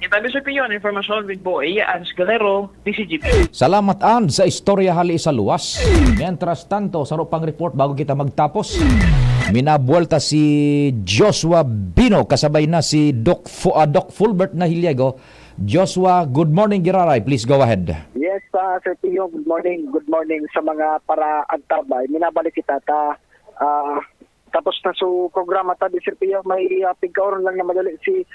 Itabi sa piyon, informasyon with Boy, Ans Galero, DCGP. Salamat An sa istorya hali sa luwas. Mientras tanto, saro pang report bago kita magtapos. Minabuelta si Joshua Bino, kasabay na si Doc Fulbert na Hiliego. Joshua, good morning Giraray, please go ahead. Yes, Sir Pio, good morning. Good morning sa mga para-antabay. Minabalik kita tapos na su programa tabi, Sir Pio, may pigkauron lang na madali si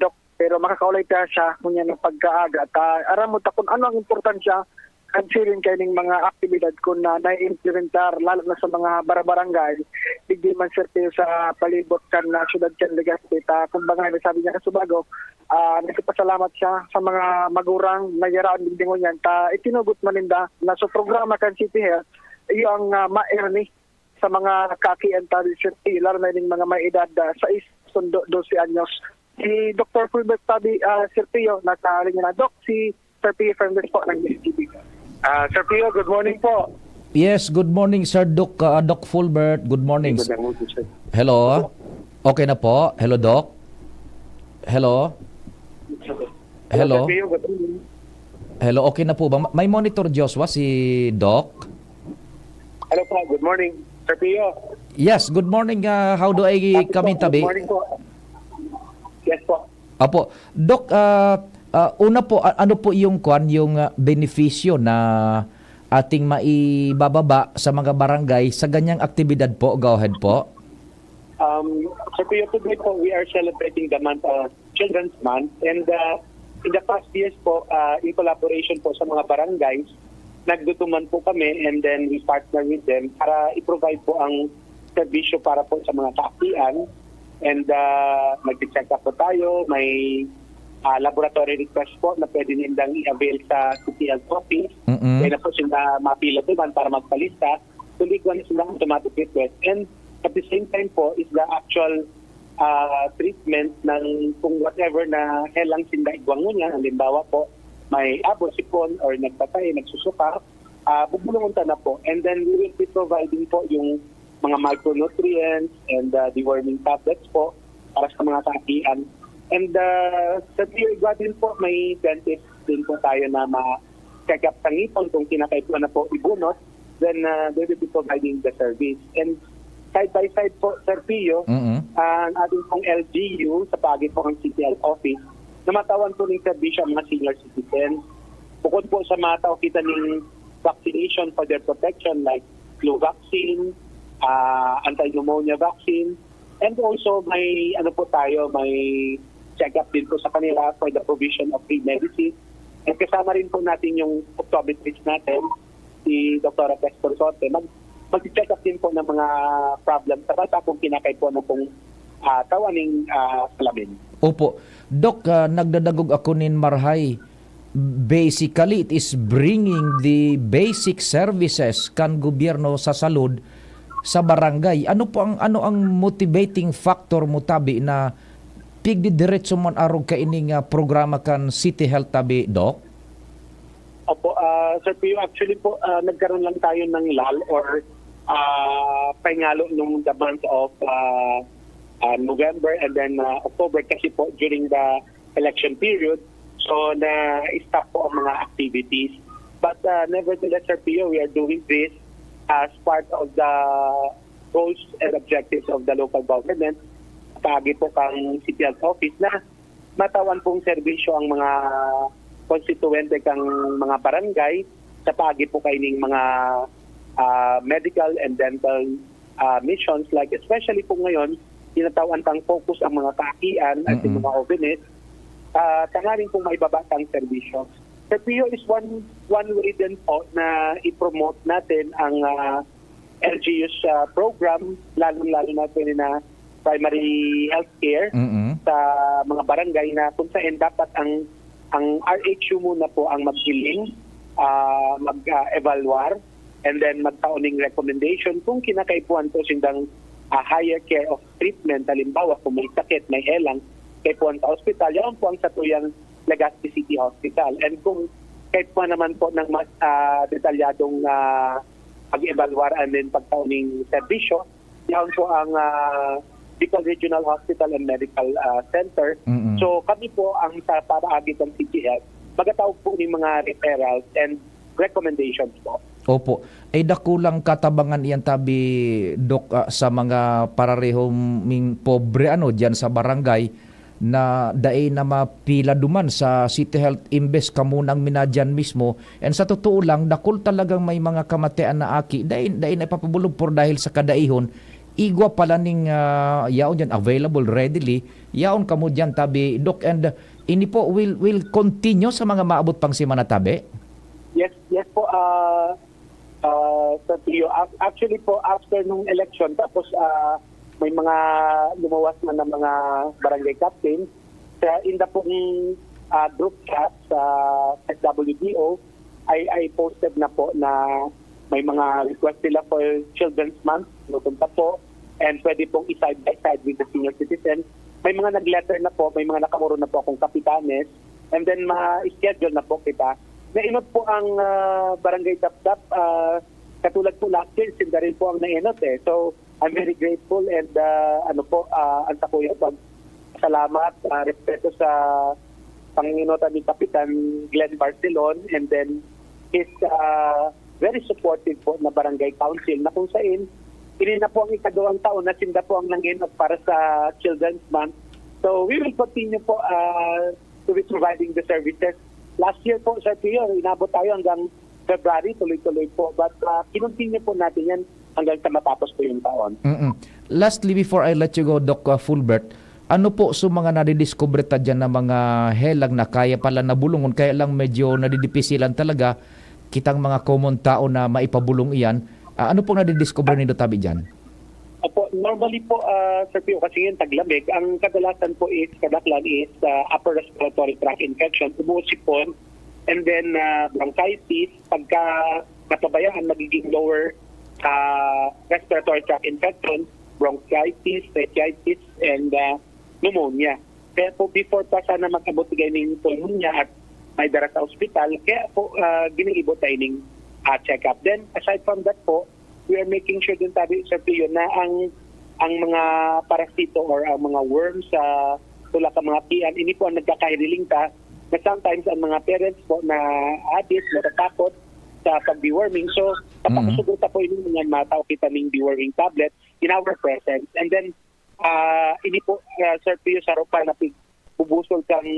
Doc, pero makakaulay ta siya kunya ng pagkaaga. Aram mo ta kung ano ang importansya considering kayong mga aktibidad kung na-implementar lalo na sa mga barangay, digdi man, Sir Pio, sa palibot kan na syudad kan Legazpi. Kung baga, sabi niya kasubago, nagpasalamat siya sa mga magurang nagyaraan digdingon yan. Itinugot maninda na sa programa kan City Health, yung ma-erni sa mga kakian tabi, Sir Pio, lalo na yung mga may edad 6-12 anyos. Si Dr. Fulbert tabi, Sir Pio, nakaringin na. Doc, si Sir Pio from the spot ng DCGB. Sir Pio, good morning po. Yes, good morning Sir Doc Fulbert. Good morning. Hello. Okay na po. Hello Doc. Hello. Hello. Hello, okay na po ba? May monitor Joshua si Doc? Hello po, good morning. Sir Pio. Yes, good morning. How do I come in tabi? Good morning po. Yes po. Apo. Doc, Una po, ano po yung benepisyo na ating maibababa sa mga barangay sa ganyang aktibidad po? Go ahead po. So today po, we are celebrating the month of Children's Month, and in the past years po, in collaboration po sa mga barangays, nagdutuman po kami, and then we partner with them para i-provide po ang serbisyo para po sa mga kaakian, and mag-check up po tayo, may laboratory request po na pwede nilang i-avail sa City Health Office. Kaya na po sila mapila naman para magpalista. Tuliguan sila automatic request. And at the same time po is the actual treatment ng kung whatever na helang sinda igwango niya. Halimbawa po, may abo, sipon, or nagpatay, nagsusuka, bubulungan na po. And then we will be providing po yung mga micronutrients and deworming tablets po para sa mga kaakian. And sa Tiyoga din po, may dentist din po tayo na ma-check up sa ngipon kung kinakaipuan na po ibunot, then they will be providing the service. And side by side po, Sir Pio, ang ating pong LGU sa pagit po ng City Health Office, namatawan po ng servisyo ang mga senior citizens. Bukod po sa mataw kita ng vaccination for their protection like flu vaccine, anti-pneumonia vaccine, and also may may check-up din po sa kanila for the provision of free medicine. And kasama rin po natin yung optometrist natin, si Dr. Pestor Sote, mag-check up din po ng mga problem sa bata kung kinakay po na pong tawaning salamin. Opo. Dok, nagdadagog ako nin Marhay. Basically, it is bringing the basic services kan gobyerno sa salud sa barangay. Ano ang motivating factor mo tabi na pigdi diretso man arog ka ining programa kan City Health tabi, Doc? Opo, Sir Pio, actually po, nagkaroon lang tayo ng LAL or pangalo nung the month of November and then October kasi po during the election period. So, na-stop po ang mga activities. But nevertheless, Sir Pio, we are doing this as part of the goals and objectives of the local government. Pagi po kang City Health Office na matawan pong serbisyo ang mga konstituente kang mga barangay sa pagi po kaining mga medical and dental missions, like especially po ngayon tinatawan pang focus ang mga kaakian at yung mga OVNIs, tangarin pong maibabatang serbisyo. PPO is one way din po na i-promote natin ang LGU's program, lalo-lalo natin na primary health care sa mga barangay na kung saan dapat ang RHU muna po ang maghiling, mag-evaluar, and then magtauning recommendation kung kinakaipuan po sindang higher care of treatment. Halimbawa, kung may sakit, may helang, kaipuan sa hospital, yan po ang satuyang Legazpi City Hospital. And kung kaipuan naman po ng mas detalyadong pag-evaluar and then pagtauning serbisyo, yan po ang Bicol Regional Hospital and Medical Center. So kami po ang sa paraagi ng City Health, magatawag po ng mga referrals and recommendations po. Opo. Ay dakulang katabangan iyan tabi, Dok, sa mga pararehong pobre diyan sa barangay na daay na mapila duman sa City Health imbes kamunang minadyan mismo. And sa totoo lang, dakul talagang may mga kamatian na aki. Daay na ipapabulog por dahil sa kadaihon. Igwa pala ning yaon dyan available readily. Yaon kamo dyan tabi, Dok. And ini po will continue sa mga maabot pang simana tabi? Yes po. Sa Tio, actually po after nung election, tapos may mga lumawas na ng mga barangay captains in the pong group chat sa SWDO, I posted na po na may mga request sila for Children's Month, lupunta po, and pwede pong i-side by side with the senior citizens. May mga nag-letter na po, may mga nakamuro na po akong kapitanes, and then ma-schedule na po kita. Nainot po ang Barangay Tap-Tap, katulad po last year, sinda rin po ang nainot eh. So, I'm very grateful and ang takuya salamat, respeto sa panginginutan ni Kapitan Glenn Barcelon, and then his very supportive po na Barangay Council na kung saan ini na po ang ikadawang taon na sinda po ang nanginot para sa Children's Month. So we will continue po to be providing the services. Last year po, Sir Pio, inabot tayo hanggang February, tuloy-tuloy po. But kinontinue po natin yan hanggang sa matapos po yung taon. Lastly, before I let you go, Doc Fulbert, ano po sa mga nadidiscover ta dyan na mga helag na kaya pala nabulungon, kaya lang medyo nadidipisilan talaga kitang mga common tao na maipabulong iyan? Ano po nadidiscover nito tabi dyan? Opo, normally po, Sir Pio, kasi yun taglamig, ang kadalasan po is, kadaklan is upper respiratory tract infection, umusipon, and then bronchitis. Pagka napabayaan, magiging lower respiratory tract infection, bronchitis, meningitis, and pneumonia. Kaya po, before pa sana mag-abot kayo ng pneumonia at may dara sa ospital, kaya po ginigibot tayo ng check-up. Then, aside from that po, we are making sure din tabi, Sir Pio, na ang mga parasito or ang mga worms sa tulad ng mga pian, ini po ang nagkakahiling ta na sometimes ang mga parents po na addict, natatakot sa pag-deworming. So, kapag po ini mga matao kita ng deworming tablet in our presence. And then, ini po, Sir Pio, sa ropa na bubusol kang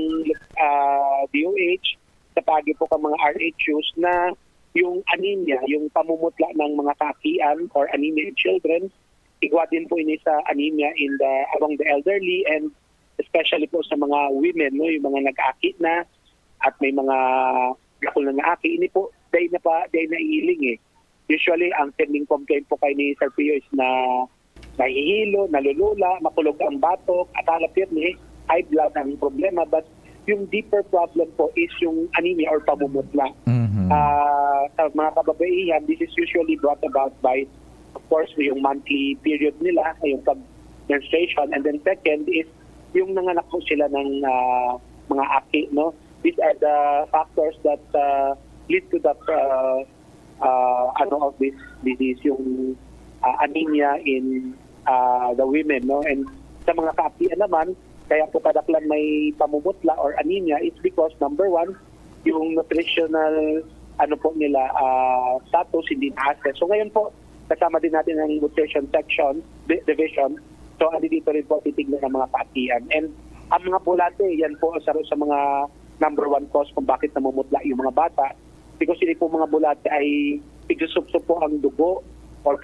DOH, sa pagi po kang mga RHUs na yung anemia, yung pamumutla ng mga kakian or anemia in children, igwa din po ini sa anemia among the elderly and especially po sa mga women, no, yung mga nag-aki na at may mga gakol na nag-aki. Ini po, day na iiling eh. Usually, ang sending complaint po kay ni Sir Pio is na nahihilo, nalulula, makulog ang batok, at alapit ni high blood ang problema. But yung deeper problem po is yung anemia or pamumutla. Sa mga kababaihan, this is usually brought about by, of course, yung monthly period nila, yung menstruation. And then second is yung nanganak po sila ng mga aki, no? These are the factors that lead to that of this disease, yung anemia in the women, no? And sa mga kaakian naman, kaya po kadaklan may pamumutla or anemia, it's because number one, yung nutritional nila status hindi na-assess. So ngayon po, kasama din natin ang nutrition section, division. So dito rin po titignan ng mga kaakian. And ang mga bulate, yan po sa mga number one cause kung bakit namumutla yung mga bata. Because hindi po mga bulate ay pigsusupsup po ang dugo or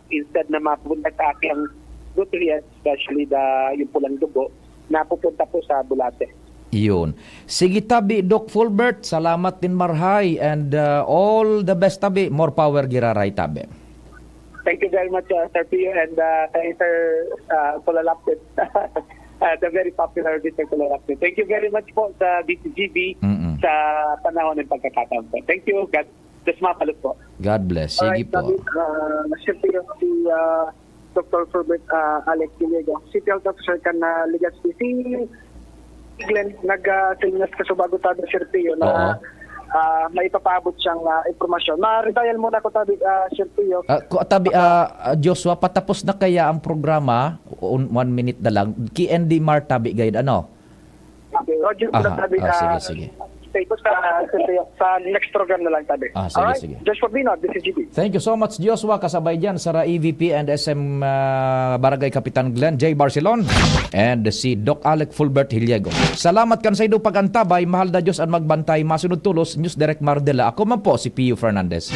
instead na mapupunta sa aking nutrients, especially yung pulang dugo, napupunta po sa bulate. Iyon. Sige tabi, Doc Fulbert, salamat din marhay and all the best tabi. More power giraray tabi. Thank you very much, Sir Pio, and kay Sir Kulalapit. The very popular Mr. Kulalapit. Thank you very much po sa DCGB sa panahon ng pagkakataon po. Thank you. God bless, mapalot po. God bless. Sige po. Sir Pio, si Dr. Fulbert Alex Giliego, si Health Officer ka na Legazpi. Si Glenn, nag-silinas ka sa bago tabi, Sir Pio, na may ipapaabot siyang informasyon. Ma-redial muna ko tabi, Sir Pio. Joshua, patapos na kaya ang programa? 1 minute na lang. KND Mar tabi, guide, ano? Okay, Roger, tabi, sige. Stay po sa next program na lang tabi. Sige. Joshua Bino, DCGB. Thank you so much, Joshua. Kasabay dyan sa EVP and SM Barangay Kapitan Glenn J. Barcelon and si Doc Alec Fulbert Hiliego. Salamat kan sa ido pagantabay. Mahal na Diyos ang magbantay. Masunod tulos, News Direct Mardela. Ako man po si Pio Fernandez.